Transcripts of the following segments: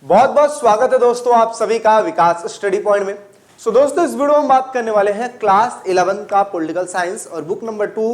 बहुत बहुत स्वागत है दोस्तों आप सभी का विकास स्टडी पॉइंट में। दोस्तों इस वीडियो में हम बात करने वाले हैं क्लास 11 का पॉलिटिकल साइंस और बुक नंबर 2।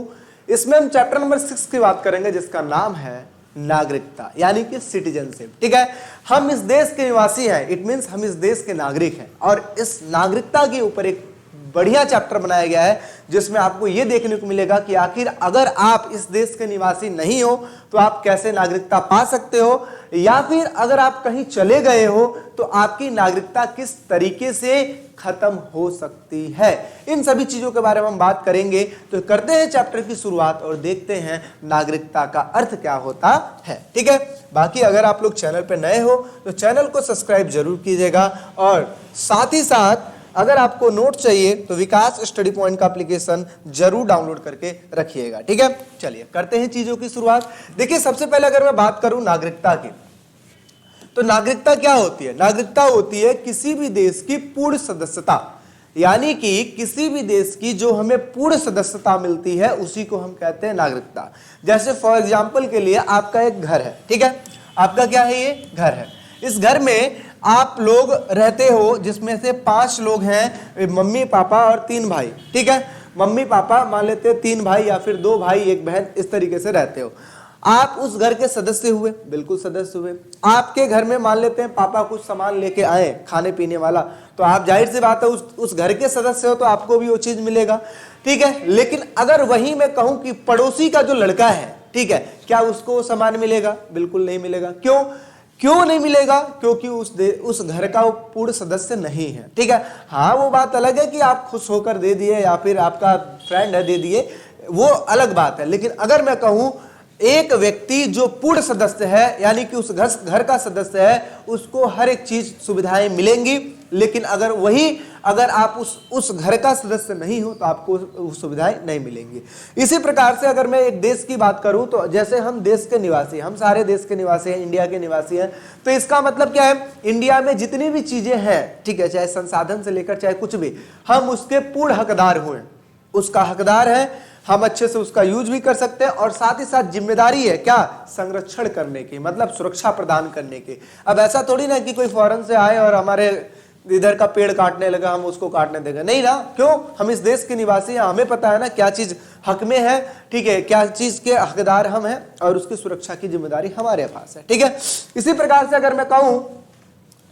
इसमें हम चैप्टर नंबर 6 की बात करेंगे जिसका नाम है नागरिकता यानी कि सिटीजनशिप। ठीक है, हम इस देश के निवासी हैं, इट मींस हम इस देश के नागरिक हैं और इस नागरिकता के ऊपर एक बढ़िया चैप्टर बनाया गया है जिसमें आपको यह देखने को मिलेगा कि आखिर अगर आप इस देश के निवासी नहीं हो तो आप कैसे नागरिकता पा सकते हो, या फिर अगर आप कहीं चले गए हो तो आपकी नागरिकता किस तरीके से खत्म हो सकती है। इन सभी चीजों के बारे में हम बात करेंगे। तो करते हैं चैप्टर की शुरुआत और देखते हैं नागरिकता का अर्थ क्या होता है। ठीक है, बाकी अगर आप लोग चैनल पर नए हो तो चैनल को सब्सक्राइब जरूर कीजिएगा और साथ ही साथ अगर आपको नोट चाहिए तो विकास स्टडी पॉइंट का एप्लीकेशन जरूर डाउनलोड करके रखिएगा। ठीक है, चलिए करते हैं चीजों की शुरुआत। देखिए, सबसे पहले अगर मैं बात करूं नागरिकता की, तो नागरिकता क्या होती है? नागरिकता होती है किसी भी देश की पूर्ण सदस्यता, यानी कि किसी भी देश की जो हमें पूर्ण सदस्यता मिलती है उसी को हम कहते हैं नागरिकता। जैसे फॉर एग्जाम्पल के लिए आपका एक घर है, ठीक है, आपका क्या है, ये घर है। इस घर में आप लोग रहते हो जिसमें से 5 लोग हैं, मम्मी पापा और 3 भाई। ठीक है, मम्मी पापा मान लेते हैं 3 भाई या फिर 2 भाई 1 बहन, इस तरीके से रहते हो। आप उस घर के सदस्य हुए, बिल्कुल सदस्य हुए। आपके घर में मान लेते हैं पापा कुछ सामान लेके आए खाने पीने वाला, तो आप जाहिर सी बात है उस घर के सदस्य हो तो आपको भी वो चीज मिलेगा। ठीक है, लेकिन अगर वही मैं कहूं कि पड़ोसी का जो लड़का है, ठीक है, क्या उसको सामान मिलेगा? बिल्कुल नहीं मिलेगा। क्यों नहीं मिलेगा? क्योंकि उस घर का वो पूर्ण सदस्य नहीं है। ठीक है, हाँ वो बात अलग है कि आप खुश होकर दे दिए या फिर आपका फ्रेंड है दे दिए, वो अलग बात है। लेकिन अगर मैं कहूं एक व्यक्ति जो पूर्ण सदस्य है यानी कि उस घर का सदस्य है, उसको हर एक चीज सुविधाएं मिलेंगी, लेकिन अगर आप उस घर का सदस्य नहीं हो तो आपको वो सुविधाएं नहीं मिलेंगी। इसी प्रकार से अगर मैं एक देश की बात करूं तो जैसे हम देश के निवासी, हम सारे देश के निवासी हैं, इंडिया के निवासी हैं, तो इसका मतलब क्या है, इंडिया में जितनी भी चीजें हैं, ठीक है, चाहे संसाधन से लेकर चाहे कुछ भी, हम उसके पूर्ण हकदार हुए, उसका हकदार है, हम अच्छे से उसका यूज भी कर सकते हैं और साथ ही साथ जिम्मेदारी है क्या, संरक्षण करने की, मतलब सुरक्षा प्रदान करने की। अब ऐसा थोड़ी ना कि कोई फॉरेन से आए और हमारे इधर का पेड़ काटने लगा हम उसको काटने देंगे, नहीं ना। क्यों? हम इस देश के निवासी हैं, हमें पता है ना क्या चीज हक में है, ठीक है, क्या चीज के हकदार हम हैं और उसकी सुरक्षा की जिम्मेदारी हमारे पास है। ठीक है, इसी प्रकार से अगर मैं कहूं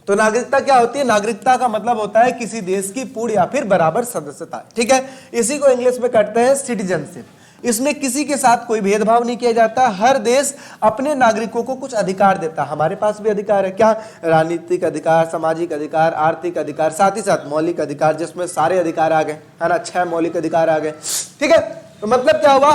तो नागरिकता क्या होती है? नागरिकता का मतलब होता है किसी देश की पूर्ण या फिर बराबर सदस्यता। ठीक है, इसी को इंग्लिश में कहते हैं सिटीजनशिप। इसमें किसी के साथ कोई भेदभाव नहीं किया जाता, हर देश अपने नागरिकों को कुछ अधिकार देता है। हमारे पास भी अधिकार है, क्या? राजनीतिक अधिकार, सामाजिक अधिकार, आर्थिक अधिकार, साथ ही साथ मौलिक अधिकार, जिसमें सारे अधिकार आ गए, है ना, 6 मौलिक अधिकार आ गए। ठीक है, तो मतलब क्या हुआ,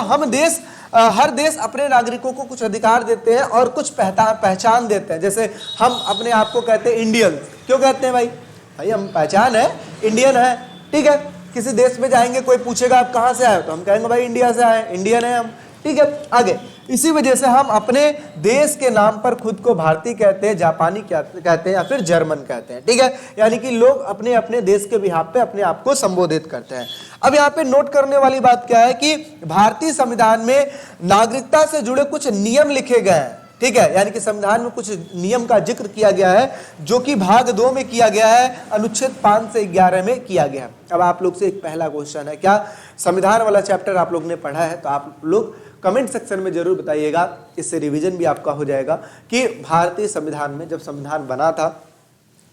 हर देश अपने नागरिकों को कुछ अधिकार देते हैं और कुछ पहचान देते हैं। जैसे हम अपने आप को कहते हैं इंडियन, क्यों कहते हैं भाई हम पहचान है, इंडियन है। ठीक है, किसी देश में जाएंगे, कोई पूछेगा आप कहाँ से आए हो, तो हम कहेंगे भाई इंडिया से आए, इंडियन है हम। ठीक है, आगे इसी वजह से हम अपने देश के नाम पर खुद को भारतीय कहते हैं, जापानी कहते हैं या फिर जर्मन कहते हैं। ठीक है, यानी कि लोग अपने अपने देश के बिहाफ पे अपने आप को संबोधित करते हैं। अब यहाँ पे नोट करने वाली बात क्या है कि भारतीय संविधान में नागरिकता से जुड़े कुछ नियम लिखे गए हैं। ठीक है, यानी कि संविधान में कुछ नियम का जिक्र किया गया है जो कि भाग 2 में किया गया है, अनुच्छेद 5 से 11 में किया गया है। अब आप लोग से एक पहला क्वेश्चन है, क्या संविधान वाला चैप्टर आप लोग ने पढ़ा है? तो आप लोग कमेंट सेक्शन में जरूर बताइएगा, इससे रिवीजन भी आपका हो जाएगा कि भारतीय संविधान में जब संविधान बना था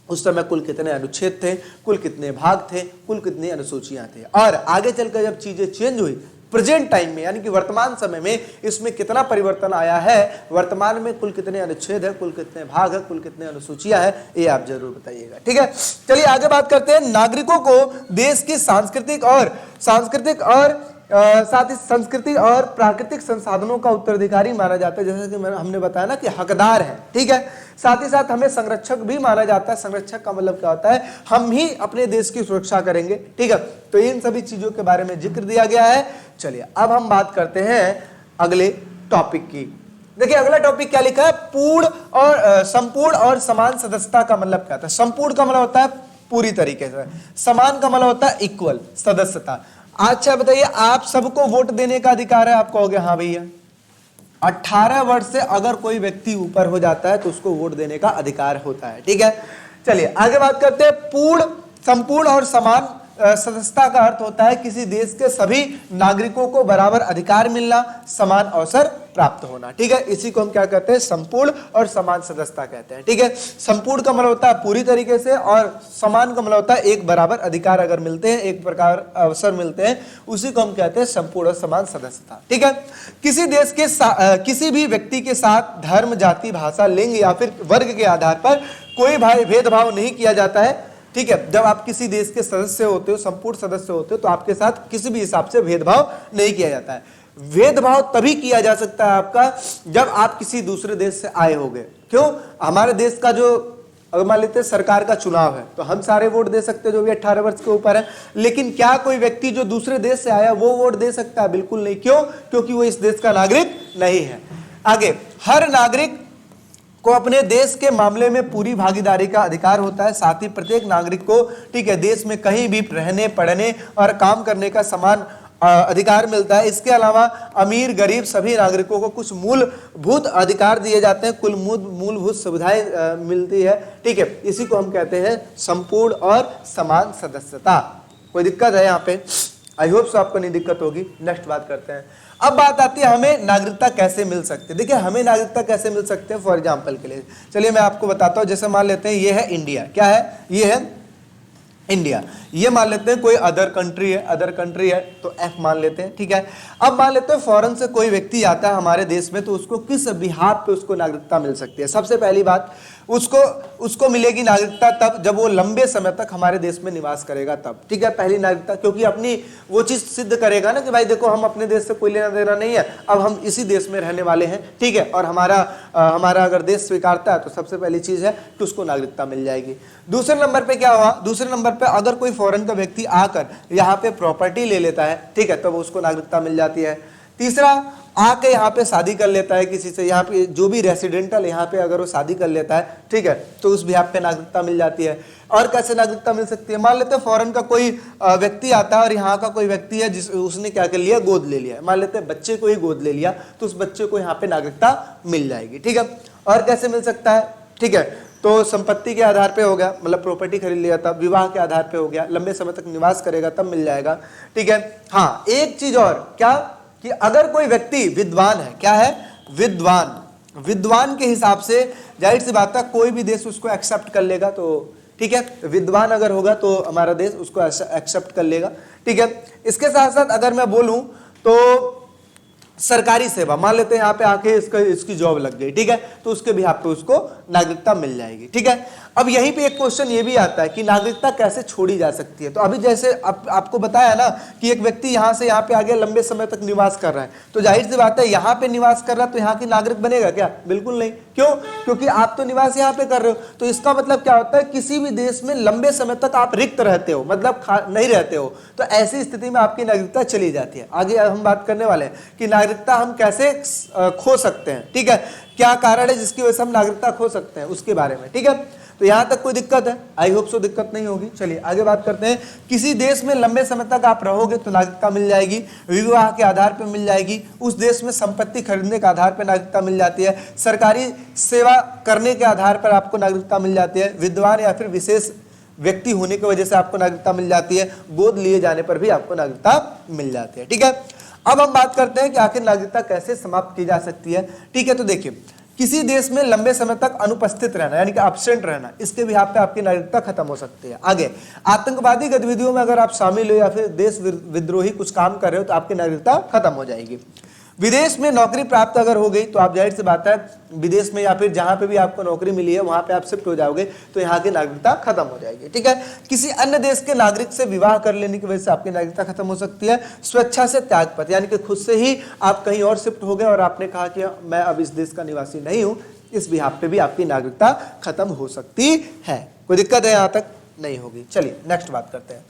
उस समय कुल कितने अनुच्छेद थे, कुल कितने भाग थे, कुल कितनी अनुसूचियां थे, और आगे चलकर जब चीजें चेंज हुई प्रेजेंट टाइम में यानी कि वर्तमान समय में इसमें कितना परिवर्तन आया है, वर्तमान में कुल कितने अनुच्छेद है, कुल कितने भाग है, कुल कितने अनुसूचियां है, ये आप जरूर बताइएगा। ठीक है, चलिए आगे बात करते हैं। नागरिकों को देश की सांस्कृतिक और साथ ही संस्कृति और प्राकृतिक संसाधनों का उत्तराधिकारी माना जाता है, जैसे कि हमने बताया ना कि हकदार है। ठीक है, साथ ही साथ हमें संरक्षक भी माना जाता है। संरक्षक का मतलब क्या होता है, हम ही अपने देश की सुरक्षा करेंगे। ठीक है, तो इन सभी चीजों के बारे में जिक्र दिया गया है। चलिए अब हम बात करते हैं अगले टॉपिक की। देखिए अगला टॉपिक क्या लिखा है, संपूर्ण और समान सदस्यता का मतलब क्या होता है? संपूर्ण का मतलब होता है पूरी तरीके से, समान का मतलब होता है इक्वल सदस्यता। अच्छा बताइए, आप सबको वोट देने का अधिकार है? आप कहोगे हाँ भैया, 18 वर्ष से अगर कोई व्यक्ति ऊपर हो जाता है तो उसको वोट देने का अधिकार होता है। ठीक है, चलिए आगे बात करते हैं। पूर्ण, संपूर्ण और समान सदस्यता का अर्थ होता है किसी देश के सभी नागरिकों को बराबर अधिकार मिलना, समान अवसर प्राप्त होना। ठीक है, इसी को हम क्या कहते हैं, संपूर्ण और समान सदस्यता कहते हैं। ठीक है, संपूर्ण का मतलब होता है पूरी तरीके से, और समान का मतलब होता है एक बराबर अधिकार अगर मिलते हैं, एक प्रकार अवसर मिलते हैं, उसी को हम कहते हैं संपूर्ण और समान सदस्यता। ठीक है, किसी देश के किसी भी व्यक्ति के साथ धर्म, जाति, भाषा, लिंग या फिर वर्ग के आधार पर कोई भेदभाव नहीं किया जाता है। ठीक है, जब आप किसी देश के सदस्य होते हो, संपूर्ण सदस्य होते हो, तो आपके साथ किसी भी हिसाब से भेदभाव नहीं किया जाता है। भेदभाव तभी किया जा सकता है आपका जब आप किसी दूसरे देश से आए होंगे। क्यों? हमारे देश का जो, अगर मान लेते हैं सरकार का चुनाव है, तो हम सारे वोट दे सकते हैं जो भी 18 वर्ष के ऊपर है, लेकिन क्या कोई व्यक्ति जो दूसरे देश से आया वो वोट दे सकता है? बिल्कुल नहीं। क्यों? क्योंकि वो इस देश का नागरिक नहीं है। आगे, हर नागरिक को अपने देश के मामले में पूरी भागीदारी का अधिकार होता है। साथ ही प्रत्येक नागरिक को, ठीक है, देश में कहीं भी रहने, पढ़ने और काम करने का समान अधिकार मिलता है। इसके अलावा अमीर, गरीब सभी नागरिकों को कुछ मूलभूत अधिकार दिए जाते हैं, कुल मूलभूत सुविधाएं मिलती है। ठीक है, इसी को हम कहते हैं संपूर्ण और समान सदस्यता। कोई दिक्कत है यहाँ पे? आई होप सो आपको नहीं दिक्कत होगी। नेक्स्ट बात करते हैं। अब बात आती है हमें नागरिकता कैसे मिल सकती है। देखिए, हमें नागरिकता कैसे मिल सकते हैं, फॉर एग्जाम्पल के लिए चलिए मैं आपको बताता हूं। जैसे मान लेते हैं ये है इंडिया, क्या है, ये है इंडिया, ये मान लेते हैं कोई अदर कंट्री है, अदर कंट्री है तो F मान लेते हैं। ठीक है, अब मान लेते हैं फॉरेन से कोई व्यक्ति आता है हमारे देश में, तो उसको किस बिहाफ पे उसको नागरिकता मिल सकती है? सबसे पहली बात, उसको मिलेगी नागरिकता तब जब वो लंबे समय तक हमारे देश में निवास करेगा तब। ठीक है, पहली नागरिकता, क्योंकि अपनी वो चीज सिद्ध करेगा ना कि भाई देखो हम अपने देश से कोई लेना देना नहीं है, अब हम इसी देश में रहने वाले हैं। ठीक है, और हमारा अगर देश स्वीकारता है तो सबसे पहली चीज है कि उसको नागरिकता मिल जाएगी। दूसरे नंबर पे क्या हुआ, दूसरे नंबर पे अगर कोई फॉरेन का व्यक्ति आकर यहाँ पे प्रॉपर्टी ले लेता है, ठीक है, तो उसको नागरिकता मिल जाती है। तीसरा, आके यहाँ पे शादी कर लेता है किसी से, यहाँ पे जो भी रेसिडेंटल यहाँ पे अगर वो शादी कर लेता है, ठीक है, तो उस बिहाफ पे नागरिकता मिल जाती है। और कैसे नागरिकता मिल सकती है? मान लेते हैं फॉरेन का कोई व्यक्ति आता है और यहाँ का कोई व्यक्ति है उसने क्या कर लिया, गोद ले लिया, मान लेते हैं बच्चे को ही गोद ले लिया, तो उस बच्चे को यहाँ पे नागरिकता मिल जाएगी। ठीक है, और कैसे मिल सकता है? ठीक है, तो संपत्ति के आधार पे हो गया, मतलब प्रॉपर्टी खरीद लिया तब, विवाह के आधार पे हो गया, लंबे समय तक निवास करेगा तब मिल जाएगा। ठीक है, हाँ एक चीज और, क्या कि अगर कोई व्यक्ति विद्वान है, क्या है, विद्वान के हिसाब से जाहिर सी बात है कोई भी देश उसको एक्सेप्ट कर लेगा। तो ठीक है, विद्वान अगर होगा तो हमारा देश उसको एक्सेप्ट कर लेगा। ठीक है, इसके साथ साथ अगर मैं बोलूं तो सरकारी सेवा, मान लेते हैं यहाँ पे आके इसकी जॉब लग गई, ठीक है, तो उसके भी पे उसको नागरिकता मिल जाएगी। ठीक है, अब यहीं पे एक क्वेश्चन ये भी आता है कि नागरिकता कैसे छोड़ी जा सकती है। तो अभी जैसे आपको बताया ना कि एक व्यक्ति यहाँ से यहाँ पे आगे लंबे समय तक निवास कर रहा है, तो जाहिर सी बात है यहाँ पे निवास कर रहा है तो यहाँ की नागरिक बनेगा क्या? बिल्कुल नहीं। क्यों? क्योंकि आप तो निवास यहाँ पे कर रहे हो। तो इसका मतलब क्या होता है, किसी भी देश में लंबे समय तक आप रिक्त रहते हो, मतलब नहीं रहते हो, तो ऐसी स्थिति में आपकी नागरिकता चली जाती है। आगे हम बात करने वाले हैं कि नागरिकता हम कैसे खो सकते हैं। ठीक है, क्या कारण है जिसकी वजह से हम नागरिकता खो सकते हैं, उसके बारे में। ठीक है, तो यहां तक कोई दिक्कत है? आई होप सो दिक्कत नहीं होगी। चलिए आगे बात करते हैं। किसी देश में लंबे समय तक आप रहोगे तो नागरिकता मिल जाएगी, विवाह के आधार पर मिल जाएगी, उस देश में संपत्ति खरीदने के आधार पर नागरिकता मिल जाती है, सरकारी सेवा करने के आधार पर आपको नागरिकता मिल जाती है, विद्वान या फिर विशेष व्यक्ति होने की वजह से आपको नागरिकता मिल जाती है, गोद लिए जाने पर भी आपको नागरिकता मिल जाती है। ठीक है, अब हम बात करते हैं कि आखिर नागरिकता कैसे समाप्त की जा सकती है। ठीक है, तो देखिए, किसी देश में लंबे समय तक अनुपस्थित रहना यानी कि एब्सेंट रहना, इसके भी पे आपकी नागरिकता खत्म हो सकती है। आगे, आतंकवादी गतिविधियों में अगर आप शामिल हो या फिर देश विद्रोही कुछ काम कर रहे हो तो आपकी नागरिकता खत्म हो जाएगी। विदेश में नौकरी प्राप्त अगर हो गई तो आप जाहिर सी बात है विदेश में या फिर जहां पे भी आपको नौकरी मिली है वहां पे आप शिफ्ट हो जाओगे तो यहाँ की नागरिकता खत्म हो जाएगी। ठीक है, किसी अन्य देश के नागरिक से विवाह कर लेने की वजह से आपकी नागरिकता खत्म हो सकती है। स्वेच्छा से त्यागपत्र यानी कि खुद से ही आप कहीं और शिफ्ट हो गए और आपने कहा कि मैं अब इस देश का निवासी नहीं हूं, इस बिहाफ पे भी आपकी नागरिकता खत्म हो सकती है। कोई दिक्कत है? यहां तक नहीं होगी। चलिए नेक्स्ट बात करते हैं।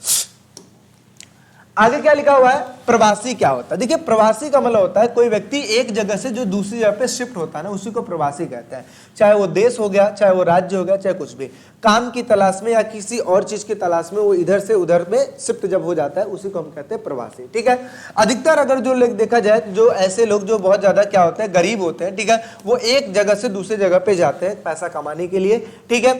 आगे क्या लिखा हुआ है, प्रवासी क्या होता है। देखिए प्रवासी का मतलब होता है कोई व्यक्ति एक जगह से जो दूसरी जगह पे शिफ्ट होता है ना, उसी को प्रवासी कहते हैं। चाहे वो देश हो गया, चाहे वो राज्य हो गया, चाहे कुछ भी, काम की तलाश में या किसी और चीज की तलाश में वो इधर से उधर में शिफ्ट जब हो जाता है, उसी को हम कहते हैं प्रवासी। ठीक है, अधिकतर अगर जो लोग देखा जाए, जो ऐसे लोग जो बहुत ज्यादा क्या होते हैं, गरीब होते हैं, ठीक है, वो एक जगह से दूसरी जगह पे जाते हैं पैसा कमाने के लिए। ठीक है,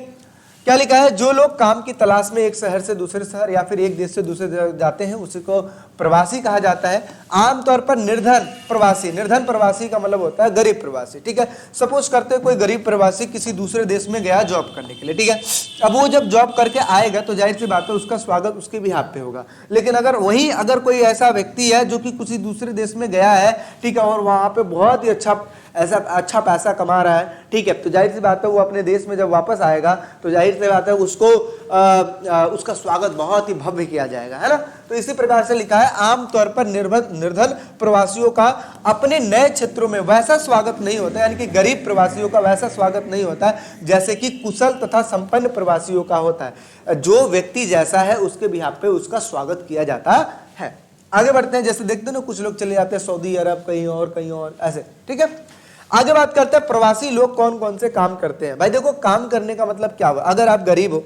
क्या लिखा है, जो लोग काम की तलाश में एक शहर से दूसरे शहर या फिर एक देश से दूसरे देश जाते हैं, उसी को प्रवासी कहा जाता है। आमतौर पर निर्धन प्रवासी, निर्धन प्रवासी का मतलब होता है गरीब प्रवासी। ठीक है, सपोज करते हैं कोई गरीब प्रवासी किसी दूसरे देश में गया जॉब करने के लिए। ठीक है, अब वो जब जॉब करके आएगा तो जाहिर सी बात है उसका स्वागत उसके भी हाथ पे होगा। लेकिन अगर कोई ऐसा व्यक्ति है जो कि किसी दूसरे देश में गया है, ठीक है, और वहां पे बहुत ही अच्छा पैसा कमा रहा है, ठीक है, तो जाहिर सी बात है वो अपने देश में जब वापस आएगा तो जाहिर सी बात है उसको उसका स्वागत बहुत ही भव्य किया जाएगा, है ना। तो इसी प्रकार से लिखा है, आमतौर पर निर्धन प्रवासियों का अपने नए क्षेत्रों में वैसा स्वागत नहीं होता, यानी कि गरीब प्रवासियों का वैसा स्वागत नहीं होता जैसे कि कुशल तथा संपन्न प्रवासियों का होता है। जो व्यक्ति जैसा है उसके बिहाफ पे उसका स्वागत किया जाता है। आगे बढ़ते हैं, जैसे देखते हैं ना कुछ लोग चले जाते हैं सऊदी अरब, कहीं और ऐसे। ठीक है, आगे बात करते हैं प्रवासी लोग कौन कौन से काम करते हैं। भाई देखो, काम करने का मतलब क्या हुआ, अगर आप गरीब हो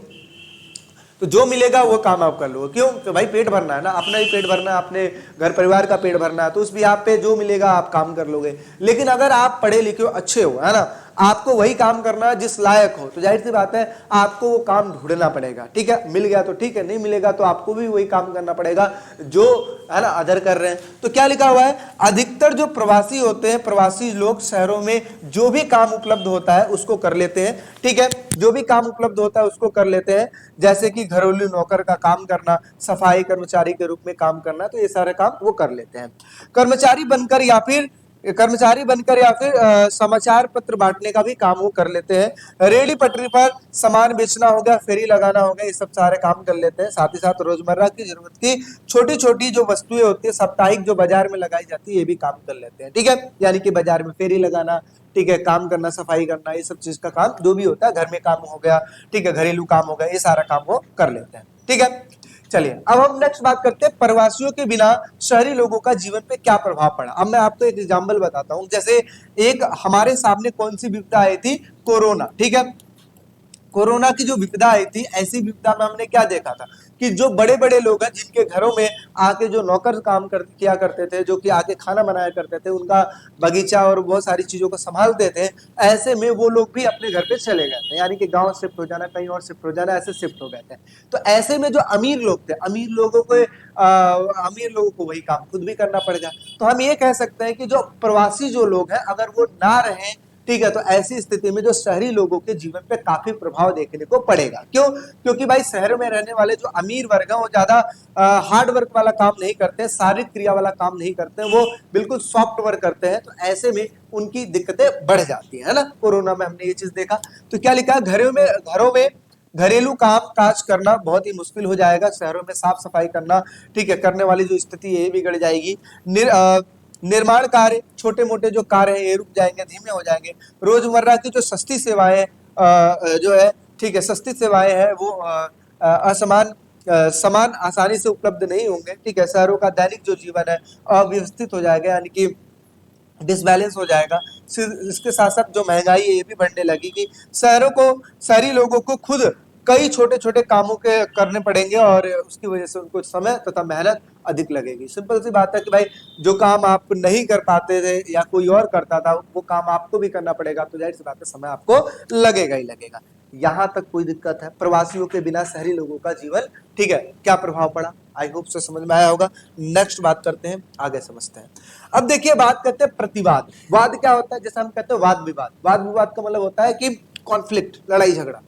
तो जो मिलेगा वो काम आप कर लो। क्यों, तो भाई पेट भरना है ना, अपना ही पेट भरना है, अपने घर परिवार का पेट भरना है, तो उस भी आप पे जो मिलेगा आप काम कर लोगे। लेकिन अगर आप पढ़े लिखे हो, अच्छे हो, है ना, आपको वही काम करना है जिस लायक हो, तो जाहिर सी बात है आपको वो काम ढूंढना पड़ेगा। ठीक है, मिल गया तो ठीक है, नहीं मिलेगा तो आपको भी वही काम करना पड़ेगा जो, है ना, अदर कर रहे हैं। तो क्या लिखा हुआ है, अधिकतर जो प्रवासी होते हैं, प्रवासी लोग शहरों में जो भी काम उपलब्ध होता है उसको कर लेते हैं। ठीक है, जो भी काम उपलब्ध होता है उसको कर लेते हैं, जैसे कि घरेलू नौकर का काम करना, सफाई कर्मचारी के रूप में काम करना, तो ये सारे काम वो कर लेते हैं। कर्मचारी बनकर या फिर समाचार पत्र बांटने का भी काम वो कर लेते हैं। रेहड़ी पटरी पर सामान बेचना हो गया, फेरी लगाना हो गया, ये सब सारे काम कर लेते हैं। साथ ही साथ रोजमर्रा की जरूरत की छोटी छोटी जो वस्तुएं होती है, साप्ताहिक जो बाजार में लगाई जाती है, ये भी काम कर लेते हैं। ठीक है, यानी कि बाजार में फेरी लगाना, ठीक है, काम करना, सफाई करना, ये सब चीज का काम जो भी होता है, घर में काम हो गया, ठीक है, घरेलू काम हो गया, ये सारा काम वो कर लेते हैं। ठीक है, चलिए अब हम नेक्स्ट बात करते हैं, प्रवासियों के बिना शहरी लोगों का जीवन पे क्या प्रभाव पड़ा। अब मैं आपको एक एग्जांपल बताता हूं, जैसे एक हमारे सामने कौन सी विपदा आई थी, कोरोना। ठीक है, कोरोना की जो विपदा आई थी, ऐसी विपदा में हमने क्या देखा था कि जो बड़े बड़े लोग हैं, जिनके घरों में आके जो नौकर काम किया करते थे, जो कि आके खाना बनाया करते थे, उनका बगीचा और बहुत सारी चीजों को संभालते थे, ऐसे में वो लोग भी अपने घर पे चले गए थे, यानी कि गांव शिफ्ट हो जाना, कहीं और शिफ्ट हो जाना, ऐसे शिफ्ट हो गए थे। तो ऐसे में जो अमीर लोग थे, अमीर लोगों को वही काम खुद भी करना पड़ेगा। तो हम ये कह सकते हैं कि जो प्रवासी जो लोग हैं, अगर वो ना रहे, ठीक है, तो ऐसी स्थिति में जो शहरी लोगों के जीवन पे काफी प्रभाव देखने को पड़ेगा। क्यों, क्योंकि भाई शहर में रहने वाले जो अमीर वर्ग है वो ज्यादा हार्ड वर्क वाला काम नहीं करते, शारीरिक क्रिया वाला काम नहीं करते, वो बिल्कुल सॉफ्ट वर्क करते हैं। तो ऐसे में उनकी दिक्कतें बढ़ जाती है ना। कोरोना में हमने ये चीज देखा। तो क्या लिखा है, घरों में घरेलू काम काज करना बहुत ही मुश्किल हो जाएगा, शहरों में साफ सफाई करना, ठीक है, करने वाली जो स्थिति है ये बिगड़ जाएगी। निर्माण कार्य, छोटे मोटे जो कार्य है ये रुक जाएंगे, धीमे हो जाएंगे। रोजमर्रा की जो सस्ती सेवाएं जो है, ठीक है, सस्ती सेवाएं है वो समान आसानी से उपलब्ध नहीं होंगे। ठीक है, शहरों का दैनिक जो जीवन है अव्यवस्थित हो जाएगा, यानी कि डिसबैलेंस हो जाएगा। इसके साथ साथ जो महंगाई है ये भी बढ़ने लगेगी। शहरी लोगों को खुद कई छोटे छोटे कामों के करने पड़ेंगे और उसकी वजह से उनको समय तथा मेहनत अधिक लगेगी। सिंपल सी बात है कि भाई जो काम आप नहीं कर पाते थे या कोई और करता था, वो काम आपको भी करना पड़ेगा, तो जाहिर सी बात है समय आपको लगेगा ही लगेगा। यहां तक कोई दिक्कत है, प्रवासियों के बिना शहरी लोगों का जीवन, ठीक है, क्या प्रभाव पड़ा, आई होप से समझ में आया होगा। नेक्स्ट बात करते हैं, आगे समझते हैं। अब देखिए बात करते हैं प्रतिवाद। वाद क्या होता है, जैसे हम कहते हैं वाद विवाद। वाद विवाद का मतलब होता है कि कॉन्फ्लिक्ट, लड़ाई झगड़ा।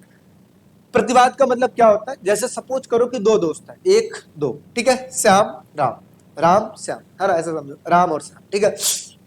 प्रतिवाद का मतलब क्या होता है, जैसे सपोज करो कि दो दोस्त हैं, एक दो, ठीक है, श्याम राम, राम श्याम, है ना, ऐसा समझो, राम और श्याम। ठीक है,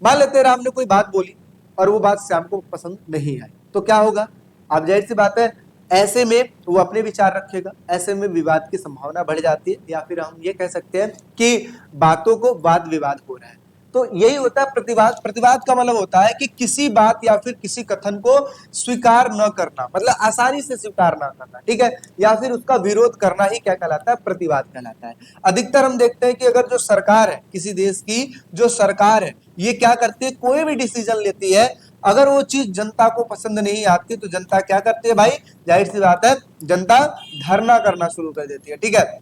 मान लेते हैं राम ने कोई बात बोली और वो बात श्याम को पसंद नहीं आई, तो क्या होगा, अब जाहिर सी बात है ऐसे में वो अपने विचार रखेगा, ऐसे में विवाद की संभावना बढ़ जाती है, या फिर हम ये कह सकते हैं कि बातों को वाद विवाद हो रहा है। तो यही होता है प्रतिवाद। प्रतिवाद का मतलब होता है कि किसी बात या फिर किसी कथन को स्वीकार न करना, मतलब आसानी से स्वीकार ना करना, ठीक है, या फिर उसका विरोध करना ही क्या कहलाता है, प्रतिवाद कहलाता है। अधिकतर हम देखते हैं कि अगर जो सरकार है, किसी देश की जो सरकार है, ये क्या करती है, कोई भी डिसीजन लेती है, अगर वो चीज जनता को पसंद नहीं आती तो जनता क्या करती है भाई, जाहिर सी बात है, जनता धरना करना शुरू कर देती है, ठीक है,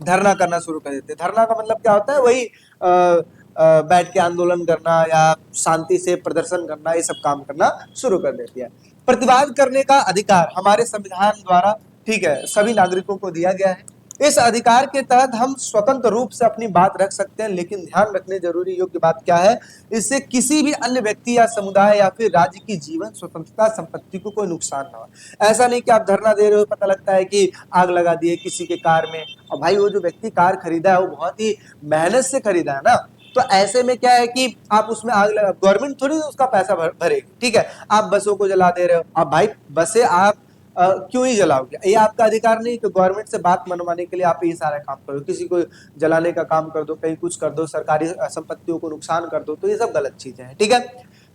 धरना करना शुरू कर देते हैं। धरना का मतलब क्या होता है, वही बैठ के आंदोलन करना या शांति से प्रदर्शन करना, ये सब काम करना शुरू कर देती है। प्रतिवाद करने का अधिकार हमारे संविधान द्वारा, ठीक है, सभी नागरिकों को दिया गया है। इस अधिकार के तहत हम स्वतंत्र रूप से अपनी बात रख सकते हैं, लेकिन ध्यान रखने जरूरी योग्य बात क्या है, इससे किसी भी अन्य व्यक्ति या समुदाय या फिर राज्य की जीवन स्वतंत्रता, संपत्ति को कोई नुकसान ना हो। ऐसा नहीं कि आप धरना दे रहे हो, पता लगता है कि आग लगा दिए किसी के कार में, और भाई वो जो व्यक्ति कार खरीदा है वो बहुत ही मेहनत से खरीदा है ना, तो ऐसे में क्या है कि आप उसमें आग लगा, गवर्नमेंट थोड़ी उसका पैसा भरेगी, ठीक है, आप बसों को जला दे रहे हो, अब भाई बसें आप क्यों ही जलाओगे, ये आपका अधिकार नहीं, तो गवर्नमेंट से बात मनवाने के लिए आप ये सारा काम करो, किसी को जलाने का काम कर दो, कहीं कुछ कर दो, सरकारी संपत्तियों को नुकसान कर दो, तो ये सब गलत चीजें हैं, ठीक है।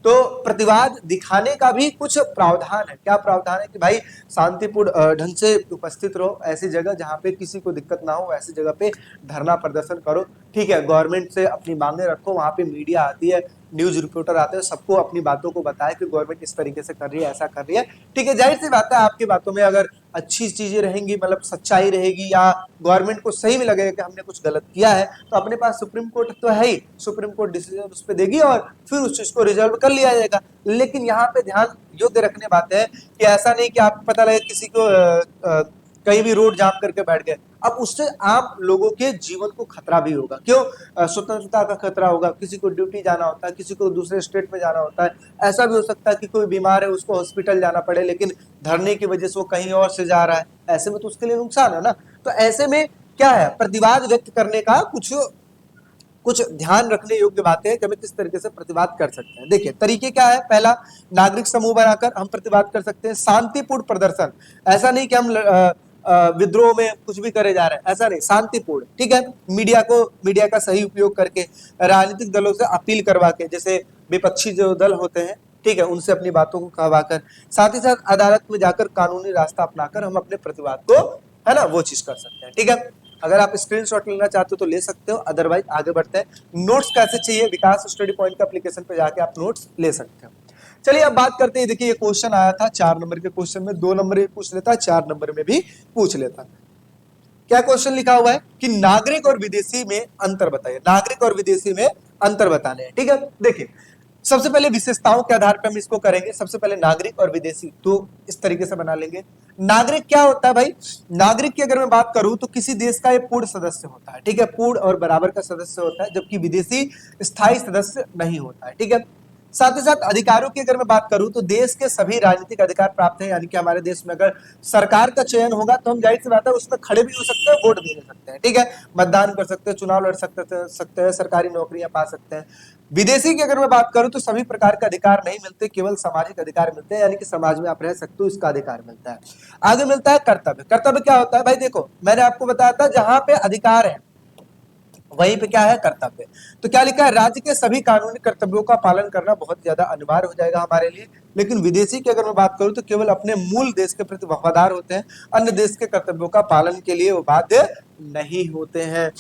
तो प्रतिवाद दिखाने का भी कुछ प्रावधान है। क्या प्रावधान है कि भाई शांतिपूर्ण ढंग से उपस्थित रहो, ऐसी जगह जहां पे किसी को दिक्कत ना हो, ऐसी जगह पे धरना प्रदर्शन करो, ठीक है, गवर्नमेंट से अपनी मांगे रखो, वहां पे मीडिया आती है, न्यूज रिपोर्टर आते हैं, सबको अपनी बातों को बताए कि गवर्नमेंट इस तरीके से कर रही है, ऐसा कर रही है, ठीक है। जाहिर सी बात है आपकी बातों में अगर अच्छी चीजें रहेंगी, मतलब सच्चाई रहेगी, या गवर्नमेंट को सही में लगेगा कि हमने कुछ गलत किया है, तो अपने पास सुप्रीम कोर्ट तो है ही, सुप्रीम कोर्ट डिसीजन उस पर देगी और फिर उस चीज को रिजॉल्व कर लिया जाएगा। लेकिन यहाँ पे ध्यान योग्य रखने बात है कि ऐसा नहीं कि आपको पता लगे किसी को कहीं भी रोड जाम करके बैठ गए, अब उससे आम लोगों के जीवन को खतरा भी होगा। क्यों? स्वतंत्रता का खतरा होगा, किसी को ड्यूटी जाना होता है, किसी को दूसरे स्टेट में जाना होता है, ऐसा भी हो सकता है कि कोई बीमार है उसको हॉस्पिटल जाना पड़े, लेकिन धरने की वजह से वो कहीं और से जा रहा है, ऐसे में तो उसके लिए नुकसान है ना। तो ऐसे में क्या है, प्रतिवाद व्यक्त करने का कुछ ध्यान रखने योग्य बातें हैं कि हमें किस तरीके से प्रतिवाद कर सकते हैं। देखिए तरीके क्या है, पहला, नागरिक समूह बनाकर हम प्रतिवाद कर सकते हैं। शांतिपूर्ण प्रदर्शन, ऐसा नहीं कि हम विद्रोह में कुछ भी करे जा रहे हैं, ऐसा नहीं, शांतिपूर्ण, ठीक है। मीडिया का सही उपयोग करके, राजनीतिक दलों से अपील करवा के, जैसे विपक्षी जो दल होते हैं, ठीक है, उनसे अपनी बातों को कहवाकर, साथ ही साथ अदालत में जाकर कानूनी रास्ता अपनाकर हम अपने प्रतिवाद को, है ना, वो चीज कर सकते हैं, ठीक है। अगर आप स्क्रीनशॉट लेना चाहते हो तो ले सकते हो, अदरवाइज आगे बढ़ते हैं। नोट्स कैसे चाहिए, विकास स्टडी पॉइंट का एप्लीकेशन पे जाके आप नोट्स ले सकते हो। चलिए अब बात करते हैं, देखिए ये क्वेश्चन आया था 4 नंबर के क्वेश्चन में, 2 नंबर में पूछ लेता, 4 नंबर में भी पूछ लेता। क्या क्वेश्चन लिखा हुआ है कि नागरिक और विदेशी में अंतर बताइए, नागरिक और विदेशी में अंतर बताने हैं, ठीक है। देखिए सबसे पहले विशेषताओं के आधार पर हम इसको करेंगे। सबसे पहले नागरिक और विदेशी, तो इस तरीके से बना लेंगे। नागरिक क्या होता है भाई, नागरिक की अगर मैं बात करूं तो किसी देश का एक पूर्ण सदस्य होता है, ठीक है, पूर्ण और बराबर का सदस्य होता है, जबकि विदेशी स्थायी सदस्य नहीं होता है, ठीक है। साथ ही साथ अधिकारों की अगर मैं बात करूं तो देश के सभी राजनीतिक अधिकार प्राप्त है, यानी कि हमारे देश में अगर सरकार का चयन होगा तो हम जाहिर सी बात है उसमें खड़े भी हो सकते हैं, वोट भी दे सकते हैं, ठीक है, मतदान कर सकते हैं, चुनाव लड़ सकते हैं, सरकारी नौकरियां पा सकते हैं। विदेशी की अगर मैं बात करूं तो सभी प्रकार के अधिकार नहीं मिलते, केवल सामाजिक अधिकार मिलते हैं, यानी कि समाज में आप रह सकते हो, इसका अधिकार मिलता है। आगे मिलता है कर्तव्य। कर्तव्य क्या होता है भाई, देखो मैंने आपको बताया था जहां पे अधिकार है वहीं पे क्या है, कर्तव्य। तो क्या लिखा है, राज्य के सभी कानूनी कर्तव्यों का पालन करना बहुत ज्यादा अनिवार्य हो जाएगा हमारे लिए। लेकिन विदेशी की अगर मैं बात करूं तो केवल अपने मूल देश के प्रति वफादार होते हैं, अन्य देश के कर्तव्यों का पालन के लिए वो बाध्य नहीं होते हैं।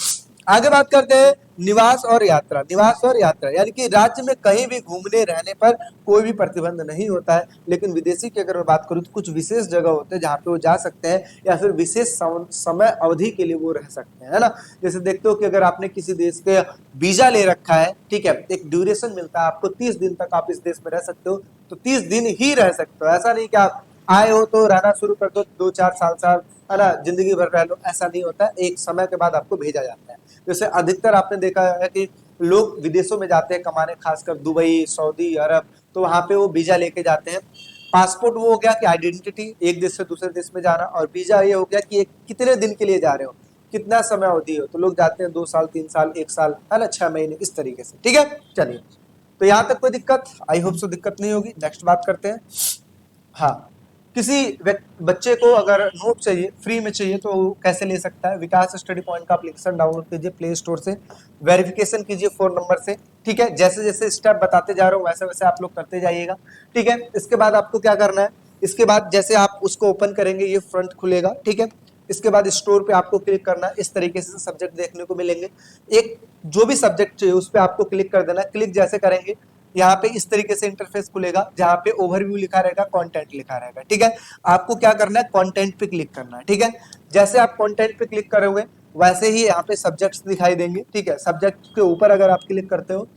आगे बात करते हैं निवास और यात्रा। निवास और यात्रा यानी कि राज्य में कहीं भी घूमने रहने पर कोई भी प्रतिबंध नहीं होता है। लेकिन विदेशी की अगर मैं बात करूं तो कुछ विशेष जगह होते हैं जहां पे वो जा सकते हैं, या फिर विशेष समय अवधि के लिए वो रह सकते हैं, है ना। जैसे देखते हो कि अगर आपने किसी देश के वीजा ले रखा है, ठीक है, एक ड्यूरेशन मिलता है आपको, 30 दिन तक आप इस देश में रह सकते हो, तो 30 दिन ही रह सकते हो। ऐसा नहीं कि आप आए हो तो रहना शुरू कर दो, 2-4 साल, है ना, जिंदगी भर रह लो, ऐसा नहीं होता। एक समय के बाद आपको भेजा जाता है। जैसे अधिकतर आपने देखा है कि लोग विदेशों में जाते हैं कमाने, खासकर दुबई, सऊदी अरब, तो वहां पे वो वीजा लेके जाते हैं। पासपोर्ट वो हो गया कि आइडेंटिटी, एक देश से दूसरे देश में जाना, और वीजा ये हो गया कि एक कितने दिन के लिए जा रहे हो, कितना समय अवधि हो, तो लोग जाते हैं 2 साल, 3 साल, 1 साल, है ना, 6 महीने, इस तरीके से, ठीक है। चलिए तो यहाँ तक कोई दिक्कत, आई होप सो दिक्कत नहीं होगी। नेक्स्ट बात करते हैं। हाँ, किसी बच्चे को अगर नोट चाहिए, फ्री में चाहिए, तो वो कैसे ले सकता है। विकास स्टडी पॉइंट का एप्लीकेशन डाउनलोड कीजिए प्ले स्टोर से, वेरिफिकेशन कीजिए 4 नंबर से, ठीक है, जैसे जैसे स्टेप बताते जा रहा हूँ वैसे वैसे आप लोग करते जाइएगा। ठीक है, इसके बाद आपको क्या करना है, इसके बाद जैसे आप उसको ओपन करेंगे ये फ्रंट खुलेगा। ठीक है, इसके बाद स्टोर पे आपको क्लिक करना है, इस तरीके से सब्जेक्ट देखने को मिलेंगे। एक जो भी सब्जेक्ट चाहिए उस पर आपको क्लिक कर देना। क्लिक जैसे करेंगे यहाँ पे इस तरीके से इंटरफेस खुलेगा, जहाँ पे ओवरव्यू लिखा रहेगा, कंटेंट लिखा रहेगा। ठीक है, आपको क्या करना है, कंटेंट पे क्लिक करना है। ठीक है, जैसे आप कंटेंट पे क्लिक करोगे वैसे ही यहाँ पे सब्जेक्ट्स दिखाई देंगे। ठीक है, सब्जेक्ट के ऊपर अगर आप क्लिक करते हो,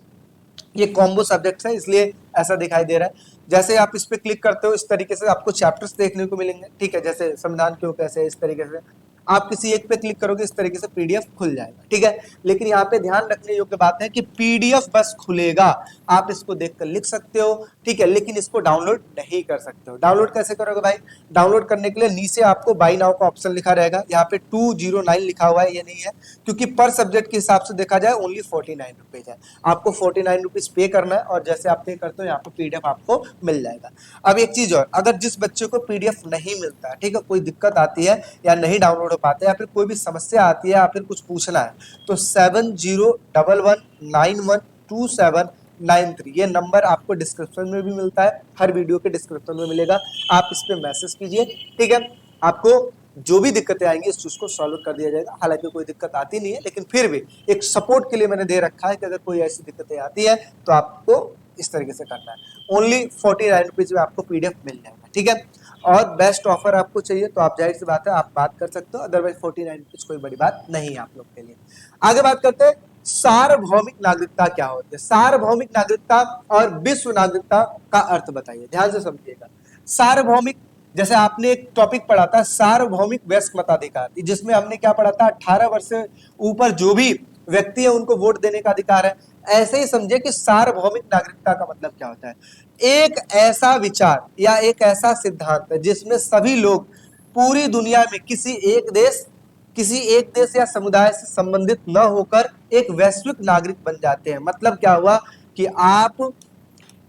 ये कॉम्बो सब्जेक्ट्स है इसलिए ऐसा दिखाई दे रहा है। जैसे आप इस पे क्लिक करते हो इस तरीके से आपको चैप्टर्स देखने को मिलेंगे। ठीक है, जैसे संविधान क्यों कैसे है, इस तरीके से आप किसी एक पे क्लिक करोगे इस तरीके से पीडीएफ खुल जाएगा। ठीक है, लेकिन यहाँ पे ध्यान रखने योग्य बात है कि पीडीएफ बस खुलेगा, आप इसको देखकर लिख सकते हो। ठीक है, लेकिन इसको डाउनलोड नहीं कर सकते हो। डाउनलोड कैसे करोगे भाई, डाउनलोड करने के लिए नीचे आपको बाई नाउ का ऑप्शन लिखा रहेगा, यहाँ पे 209 लिखा हुआ है, ये नहीं है क्योंकि पर सब्जेक्ट के हिसाब से देखा जाए ओनली 49 रुपीज है। आपको 49 रुपीज पे करना है और जैसे आप पे करते हो यहाँ पे पीडीएफ आपको मिल जाएगा। अब एक चीज और, अगर जिस बच्चे को पीडीएफ नहीं मिलता, ठीक है, कोई दिक्कत आती है या नहीं डाउनलोड हो पाते या फिर कोई भी समस्या आती है या फिर कुछ पूछना है, तो 7011912793 ये नंबर आपको डिस्क्रिप्शन में भी मिलता है, हर वीडियो के डिस्क्रिप्शन में मिलेगा, आप इस पे मैसेज कीजिए। ठीक है, आपको जो भी दिक्कतें आएंगी इस चीज को सॉल्व कर दिया जाएगा। हालांकि कोई दिक्कत आती नहीं है लेकिन फिर भी एक सपोर्ट के लिए मैंने दे रखा है कि अगर कोई ऐसी दिक्कतें आती है तो आपको इस तरीके से करना है। ओनली 49 रुपीज में आपको पीडीएफ मिल जाएगा। ठीक है, और बेस्ट ऑफर आपको चाहिए तो आप जाहिर सी बात है आप बात कर सकते हो, अदरवाइज 49 रुपीज कोई बड़ी बात नहीं है आप लोग के लिए। आगे बात करते हैं सार्वभौमिक नागरिकता क्या होती है। सार्वभौमिक नागरिकता और विश्व नागरिकता का अर्थ बताइए, ध्यान से समझिएगा। सार्वभौमिक, जैसे आपने एक टॉपिक पढ़ा था सार्वभौमिक वयस्क मताधिकार, जिसमें हमने क्या पढ़ा था, 18 वर्ष से ऊपर जो भी व्यक्ति है उनको वोट देने का अधिकार है। ऐसे ही समझे कि सार्वभौमिक नागरिकता का मतलब क्या होता है, एक ऐसा विचार या एक ऐसा सिद्धांत है जिसमें सभी लोग पूरी दुनिया में किसी एक देश या समुदाय से संबंधित न होकर एक वैश्विक नागरिक बन जाते हैं। मतलब क्या हुआ कि आप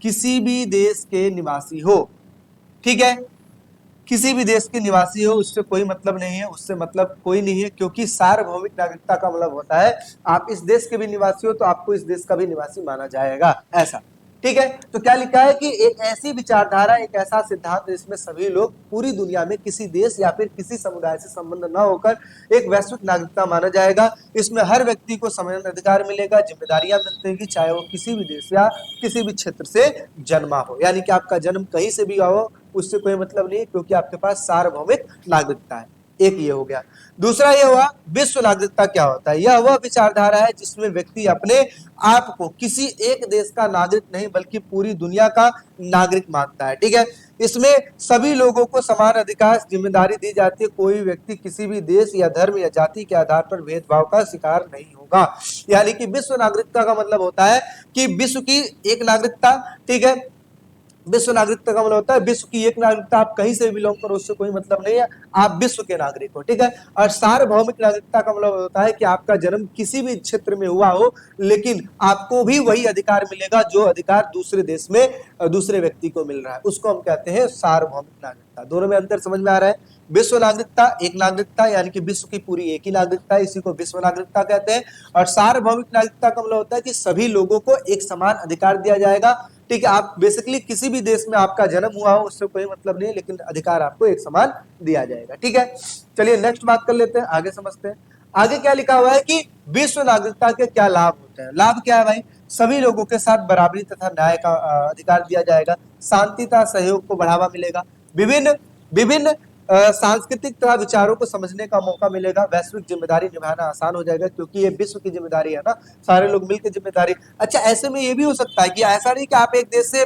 किसी भी देश के निवासी हो, ठीक है, किसी भी देश के निवासी हो, उससे कोई मतलब नहीं है, उससे मतलब कोई नहीं है, क्योंकि सार्वभौमिक नागरिकता का मतलब होता है आप इस देश के भी निवासी हो तो आपको इस देश का भी निवासी माना जाएगा, ऐसा। ठीक है, तो क्या लिखा है कि एक ऐसी विचारधारा, एक ऐसा सिद्धांत जिसमें सभी लोग पूरी दुनिया में किसी देश या फिर किसी समुदाय से संबंध न होकर एक वैश्विक नागरिकता माना जाएगा। इसमें हर व्यक्ति को समान अधिकार मिलेगा, जिम्मेदारियां मिलेगी, चाहे वो किसी भी देश या किसी भी क्षेत्र से जन्मा हो, यानी कि आपका जन्म कहीं से भी हो उससे कोई मतलब नहीं, क्योंकि आपके पास सार्वभौमिक नागरिकता है। एक ये हो गया। दूसरा ये हुआ विश्व नागरिकता क्या होता है, यह वह विचारधारा है जिसमें व्यक्ति अपने आप को किसी एक देश का नागरिक नहीं बल्कि पूरी दुनिया का नागरिक मानता है। ठीक है, इसमें सभी लोगों को समान अधिकार जिम्मेदारी दी जाती है, कोई व्यक्ति किसी भी देश या धर्म या जाति के आधार पर भेदभाव का शिकार नहीं होगा। यानी कि विश्व नागरिकता का मतलब होता है कि विश्व की एक नागरिकता, ठीक है, विश्व नागरिकता का मतलब होता है विश्व की एक नागरिकता, आप कहीं से बिलोंग करो उससे कोई मतलब नहीं है, आप विश्व के नागरिक हो। ठीक है, और सार्वभौमिक नागरिकता का मतलब होता है कि आपका जन्म किसी भी क्षेत्र में हुआ हो लेकिन आपको भी वही अधिकार मिलेगा जो अधिकार दूसरे देश में दूसरे व्यक्ति को मिल रहा है, उसको हम कहते हैं सार्वभौमिक नागरिकता। दोनों में अंतर समझ में आ रहा है। विश्व नागरिकता एक नागरिकता यानी कि विश्व की पूरी एक ही नागरिकता है, इसी को विश्व नागरिकता कहते हैं। और सार्वभौमिक नागरिकता का मतलब होता है कि सभी लोगों को एक समान अधिकार दिया जाएगा। ठीक है, आप बेसिकली किसी भी देश में आपका जन्म हुआ हो उससे कोई मतलब नहीं, लेकिन अधिकार आपको एक समान दिया जाएगा। ठीक है, चलिए नेक्स्ट बात कर लेते हैं, आगे समझते हैं। आगे क्या लिखा हुआ है कि विश्व नागरिकता के क्या लाभ होते हैं। लाभ क्या है भाई, सभी लोगों के साथ बराबरी तथा न्याय का अधिकार दिया जाएगा, शांति तथा सहयोग को बढ़ावा मिलेगा, विभिन्न विभिन्न सांस्कृतिक तथा विचारों को समझने का मौका मिलेगा, वैश्विक जिम्मेदारी निभाना आसान हो जाएगा क्योंकि ये विश्व की जिम्मेदारी है ना, सारे लोग मिलकर जिम्मेदारी। अच्छा, ऐसे में ये भी हो सकता है कि ऐसा नहीं कि आप एक देश से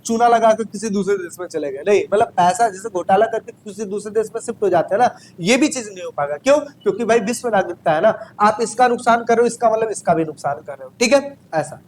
चूना लगाकर किसी दूसरे देश में चले गए, नहीं, मतलब पैसा जैसे घोटाला करके किसी दूसरे देश में शिफ्ट हो जाते हैं ना, ये भी चीज नहीं हो पाएगा। क्यों, क्योंकि भाई विश्व नागरिकता है ना, आप इसका नुकसान कर रहे हो इसका मतलब इसका भी नुकसान कर रहे हो। ठीक है, ऐसा।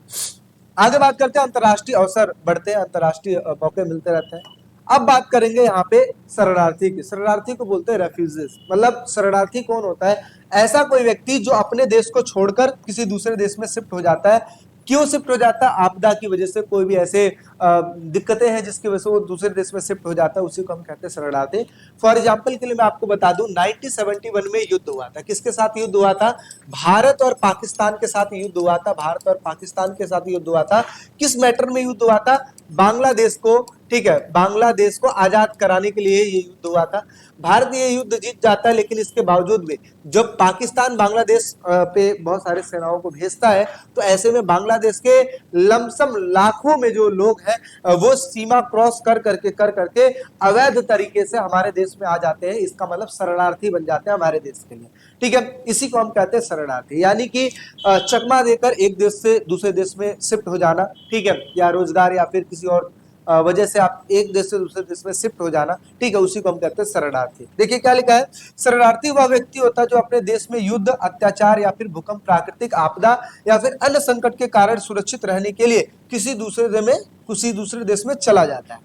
आगे बात करते हैं अंतर्राष्ट्रीय अवसर बढ़ते हैं, अंतर्राष्ट्रीय मौके मिलते रहते हैं। अब बात करेंगे यहाँ पे शरणार्थी की। शरणार्थी को बोलते हैं रेफ्यूजीज। मतलब शरणार्थी कौन होता है, ऐसा कोई व्यक्ति जो अपने देश को छोड़कर किसी दूसरे देश में शिफ्ट हो जाता है, क्यों शिफ्ट हो जाता है? आपदा की वजह से, कोई भी ऐसे दिक्कतें हैं जिसकी वजह से वो दूसरे देश में शिफ्ट हो जाता है, उसी को हम कहते हैं शरणार्थी। फॉर एग्जाम्पल के लिए मैं आपको बता दूं, 1971 में युद्ध हुआ था। किसके साथ युद्ध हुआ था? भारत और पाकिस्तान के साथ युद्ध हुआ था। भारत और पाकिस्तान के साथ युद्ध हुआ था। किस मैटर में युद्ध हुआ था? बांग्लादेश को, ठीक है, बांग्लादेश को आजाद कराने के लिए ये युद्ध हुआ था। भारत ये युद्ध जीत जाता है, लेकिन इसके बावजूद भी जब पाकिस्तान बांग्लादेश पे बहुत सारे सेनाओं को भेजता है, तो ऐसे में बांग्लादेश के लमसम लाखों में जो लोग हैं वो सीमा क्रॉस कर करके अवैध तरीके से हमारे देश में आ जाते हैं। इसका मतलब शरणार्थी बन जाते हैं हमारे देश के लिए, ठीक है। इसी को हम कहते हैं शरणार्थी, यानी कि चकमा देकर एक देश से दूसरे देश में शिफ्ट हो जाना, ठीक है, या रोजगार या फिर किसी और वजह से आप एक देश से दूसरे देश में शिफ्ट हो जाना, ठीक है, उसी को हम कहते हैं शरणार्थी। देखिए क्या लिखा है, शरणार्थी वह व्यक्ति होता है जो अपने देश में युद्ध, अत्याचार या फिर भूकंप, प्राकृतिक आपदा या फिर अन्य संकट के कारण सुरक्षित रहने के लिए किसी दूसरे देश में चला जाता है।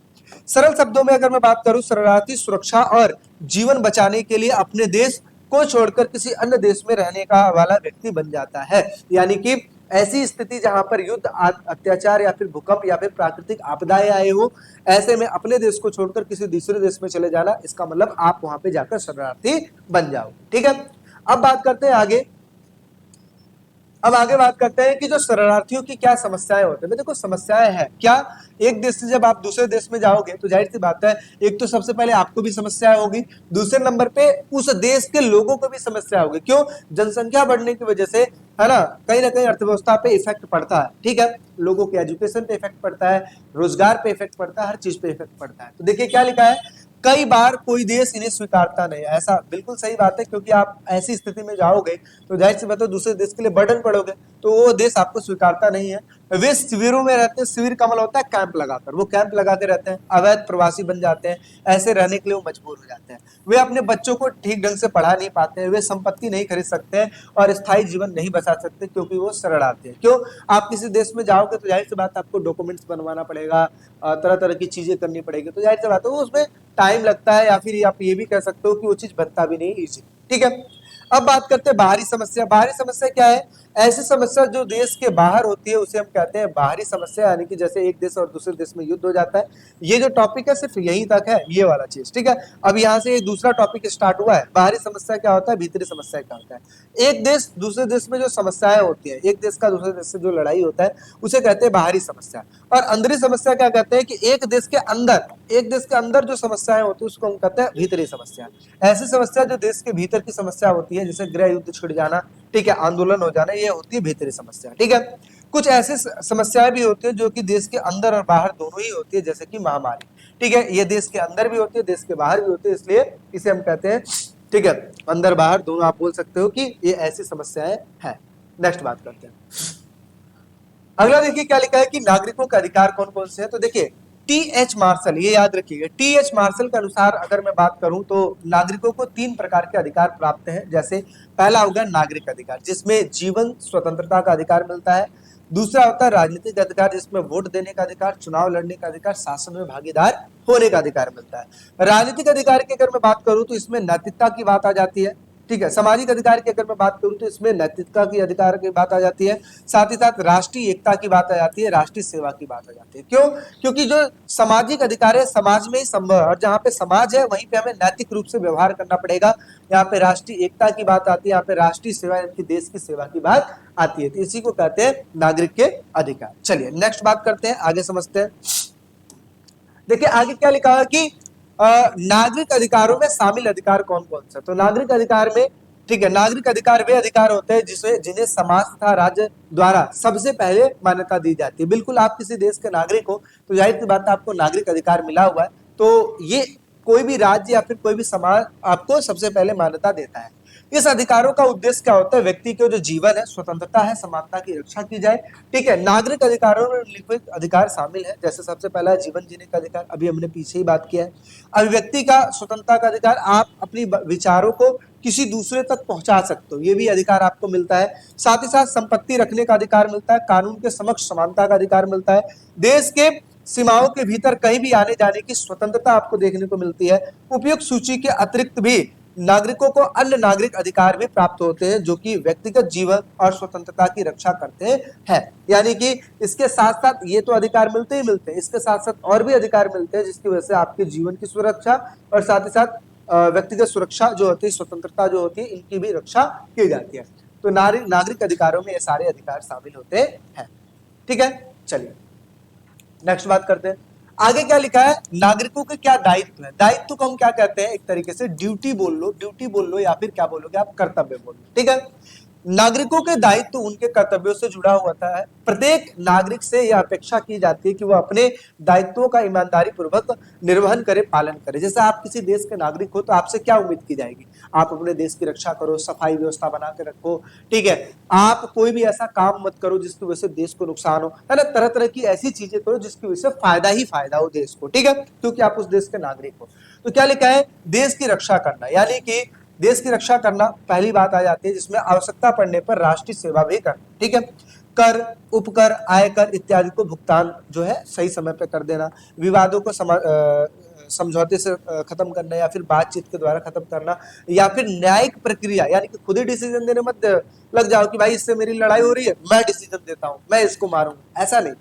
सरल शब्दों में अगर मैं बात करूं, शरणार्थी सुरक्षा और जीवन बचाने के लिए अपने देश को छोड़कर किसी अन्य देश में रहने का वाला व्यक्ति बन जाता है। यानी कि ऐसी स्थिति जहां पर युद्ध, अत्याचार या फिर भूकंप या फिर प्राकृतिक आपदाएं आए हो, ऐसे में अपने देश को छोड़कर किसी दूसरे देश में चले जाना, इसका मतलब आप वहां पे जाकर शरणार्थी बन जाओ, ठीक है। अब बात करते हैं आगे। अब आगे बात करते हैं कि जो शरणार्थियों की क्या समस्याएं होती है। देखो समस्याएं हैं क्या, एक देश से जब आप दूसरे देश में जाओगे तो जाहिर सी बात है, एक तो सबसे पहले आपको भी समस्या होगी, दूसरे नंबर पे उस देश के लोगों को भी समस्या होगी। क्यों? जनसंख्या बढ़ने की वजह से, है ना कहीं अर्थव्यवस्था पे इफेक्ट पड़ता है, ठीक है, लोगों के एजुकेशन पे इफेक्ट पड़ता है, रोजगार पे इफेक्ट पड़ता है, हर चीज पे इफेक्ट पड़ता है। तो देखिए क्या लिखा है, कई बार कोई देश इन्हें स्वीकारता नहीं। ऐसा बिल्कुल सही बात है, क्योंकि आप ऐसी स्थिति में जाओगे तो जाहिर सी बात है दूसरे देश के लिए बर्डन पड़ोगे, तो वो देश आपको स्वीकारता नहीं है। वे शिविरों में रहते हैं, शिविर का मतलब होता है कैंप लगाकर, वो कैंप लगाते रहते हैं, अवैध प्रवासी बन जाते हैं, ऐसे रहने के लिए वो मजबूर हो जाते हैं। वे अपने बच्चों को ठीक ढंग से पढ़ा नहीं पाते हैं, वे संपत्ति नहीं खरीद सकते हैं और स्थायी जीवन नहीं बचा सकते, क्योंकि वो शरणार्थी हैं। क्यों? आप किसी देश में जाओगे तो जाहिर सी बात आपको डॉक्यूमेंट्स बनवाना पड़ेगा, तरह तरह की चीजें करनी पड़ेगी, तो जाहिर सी बात है वो उसमें टाइम लगता है, या फिर आप ये भी कह सकते हो कि वो चीज बनता भी नहीं इजी, ठीक है। अब बात करते हैं बाहरी समस्या। बाहरी समस्या क्या है? ऐसी समस्या जो देश के बाहर होती है उसे हम कहते हैं बाहरी समस्या, यानी कि जैसे एक देश और दूसरे देश में युद्ध हो जाता है। ये जो टॉपिक है सिर्फ यहीं तक है, ये वाला चीज, ठीक है। अब यहाँ से एक दूसरा टॉपिक स्टार्ट हुआ है। बाहरी समस्या क्या होता है, भीतरी समस्या क्या होता है। एक देश दूसरे देश में जो समस्याएं होती है, एक देश का दूसरे देश से जो लड़ाई होता है, उसे कहते हैं बाहरी समस्या। और अंदरी समस्या क्या कहते हैं कि एक देश के अंदर जो समस्याएं होती है उसको हम कहते हैं भीतरी समस्या। ऐसी समस्या जो देश के भीतर की समस्या होती है, जैसे गृह युद्ध छिड़ जाना, ठीक है, आंदोलन हो जाना, ये होती है भीतरी समस्या, ठीक है। कुछ ऐसी समस्याएं भी होती है जो कि देश के अंदर और बाहर दोनों ही होती है, जैसे कि महामारी, ठीक है, ये देश के अंदर भी होती है, देश के बाहर भी होती है, इसलिए इसे हम कहते हैं, ठीक है, अंदर बाहर दोनों आप बोल सकते हो कि ये ऐसी समस्याएं हैं। नेक्स्ट बात करते हैं। अगला देखिए क्या लिखा है कि नागरिकों के अधिकार कौन कौन से हैं। तो देखिए टी.एच. मार्शल, ये याद रखिएगा, टी.एच. मार्शल के अनुसार अगर मैं बात करूं तो नागरिकों को 3 प्रकार के अधिकार प्राप्त हैं। जैसे पहला होगा नागरिक अधिकार, जिसमें जीवन स्वतंत्रता का अधिकार मिलता है। दूसरा होता है राजनीतिक अधिकार, जिसमें वोट देने का अधिकार, चुनाव लड़ने का अधिकार, शासन में भागीदार होने का अधिकार मिलता है। राजनीतिक अधिकार की अगर मैं बात करूं तो इसमें नैतिकता की बात आ जाती है, ठीक है। सामाजिक अधिकार की अगर मैं बात करूं तो इसमें नैतिकता की अधिकार की बात आ जाती है, साथ ही साथ राष्ट्रीय एकता की बात आ जाती है, राष्ट्रीय सेवा की बात आ जाती है। क्यों? क्योंकि जो सामाजिक अधिकार है समाज में ही संभव है, और जहां पे समाज है वहीं पे हमें नैतिक रूप से व्यवहार करना पड़ेगा। यहाँ पे राष्ट्रीय एकता की बात आती है, यहाँ पे राष्ट्रीय सेवा यानी देश की सेवा की बात आती है। तो इसी को कहते हैं नागरिक के अधिकार। चलिए नेक्स्ट बात करते हैं, आगे समझते हैं। देखिए आगे क्या लिखा है कि नागरिक अधिकारों में शामिल अधिकार कौन कौन से। तो नागरिक अधिकार में, ठीक है, नागरिक अधिकार वे अधिकार होते हैं जिन्हें समाज तथा राज्य द्वारा सबसे पहले मान्यता दी जाती है। बिल्कुल आप किसी देश के नागरिक हो तो जाहिर सी बात है आपको नागरिक अधिकार मिला हुआ है, तो ये कोई भी राज्य या फिर कोई भी समाज आपको सबसे पहले मान्यता देता है। इस अधिकारों का उद्देश्य क्या होता है? व्यक्ति के जो जीवन है, स्वतंत्रता है, समानता की रक्षा की जाए, ठीक है। नागरिक अधिकारों में निम्नलिखित अधिकार शामिल है, जैसे सबसे पहला जीवन जीने का अधिकार, अभी हमने पीछे ही बात किया है। अभिव्यक्ति का स्वतंत्रता का अधिकार, आप अपनी विचारों को किसी दूसरे तक पहुंचा सकते हो, ये भी अधिकार आपको मिलता है। साथ ही साथ संपत्ति रखने का अधिकार मिलता है, कानून के समक्ष समानता का अधिकार मिलता है, देश के सीमाओं के भीतर कहीं भी आने जाने की स्वतंत्रता आपको देखने को मिलती है। उपयुक्त सूची के अतिरिक्त भी नागरिकों को अन्य नागरिक अधिकार भी प्राप्त होते हैं जो कि व्यक्तिगत जीवन और स्वतंत्रता की रक्षा करते हैं। यानी कि इसके साथ साथ ये तो अधिकार मिलते ही मिलते हैं, इसके साथ साथ और भी अधिकार मिलते हैं जिसकी वजह से आपके जीवन की सुरक्षा और साथ ही साथ व्यक्तिगत सुरक्षा जो होती है, स्वतंत्रता जो होती है, इनकी भी रक्षा की जाती है। तो नागरिक अधिकारों में ये सारे अधिकार शामिल होते हैं। ठीक है, चलिए नेक्स्ट बात करते हैं। आगे क्या लिखा है, नागरिकों के क्या दायित्व है। दायित्व को हम क्या कहते हैं, एक तरीके से ड्यूटी बोल लो या फिर क्या बोलोगे आप, कर्तव्य बोल लो। ठीक है, नागरिकों के दायित्व उनके कर्तव्यों से जुड़ा होता है। प्रत्येक नागरिक से यह अपेक्षा की जाती है कि वह अपने दायित्वों का ईमानदारी पूर्वक निर्वहन करे, पालन करे। जैसे आप किसी देश के नागरिक हो तो आपसे क्या उम्मीद की जाएगी, आप अपने देश की रक्षा करो, सफाई व्यवस्था बना के रखो। ठीक है, आप कोई भी ऐसा काम मत करो जिसकी वजह से देश को नुकसान हो, है ना। तरह तरह की ऐसी चीजें करो जिसकी वजह से फायदा ही फायदा हो देश को। ठीक है, क्योंकि आप उस देश के नागरिक हो। तो क्या लिखा है, देश की रक्षा करना, यानी कि देश की रक्षा करना पहली बात आ जाती है, जिसमें आवश्यकता पड़ने पर राष्ट्रीय सेवा भी करना। ठीक है, कर, उपकर, आयकर इत्यादि को भुगतान जो है सही समय पे कर देना, विवादों को समझौते से खत्म करना या फिर बातचीत के द्वारा खत्म करना, या फिर न्यायिक प्रक्रिया, यानी कि खुद ही डिसीजन देने मत लग जाओ कि भाई इससे मेरी लड़ाई हो रही है, मैं डिसीजन देता हूं, मैं इसको मारूंगा, ऐसा नहीं।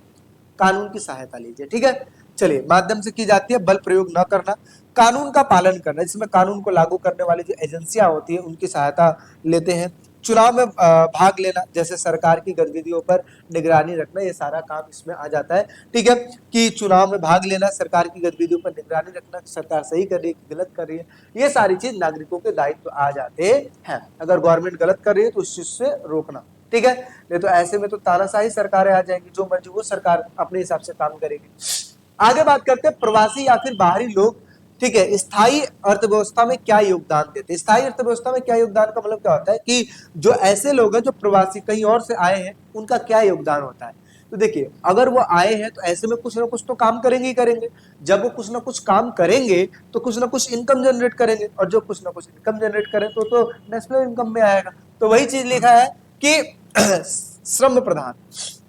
कानून की सहायता लीजिए। ठीक है, चलिए माध्यम से की जाती है, बल प्रयोग न करना, कानून का पालन करना, जिसमें कानून को लागू करने वाली जो एजेंसियां होती है उनकी सहायता लेते हैं। चुनाव में भाग लेना, जैसे सरकार की गतिविधियों पर निगरानी रखना, ये सारा काम इसमें आ जाता है। ठीक है, कि चुनाव में भाग लेना, सरकार की गतिविधियों पर निगरानी रखना, सरकार सही कर रही है गलत कर रही है, ये सारी चीज नागरिकों के दायित्व आ जाते हैं। अगर गवर्नमेंट गलत कर रही है तो उस चीज से रोकना। ठीक है, नहीं तो ऐसे में तो तानाशाही सरकारें आ जाएंगी, जो मर्जी वो सरकार अपने हिसाब से काम करेगी। आगे बात करते हैं प्रवासी या फिर बाहरी लोग। ठीक है, स्थायी अर्थव्यवस्था में क्या योगदान देते हैं। स्थायी अर्थव्यवस्था में क्या योगदान का मतलब क्या होता है कि जो ऐसे लोग हैं जो प्रवासी कहीं और से आए हैं, उनका क्या योगदान होता है। तो देखिए, अगर वो आए हैं तो ऐसे में कुछ ना कुछ तो काम करेंगे ही करेंगे। जब वो कुछ ना कुछ काम करेंगे तो कुछ ना कुछ इनकम जनरेट करेंगे, और जो कुछ ना कुछ इनकम जनरेट करें तो नेशनल इनकम में आएगा। तो वही चीज लिखा है कि श्रम प्रधान,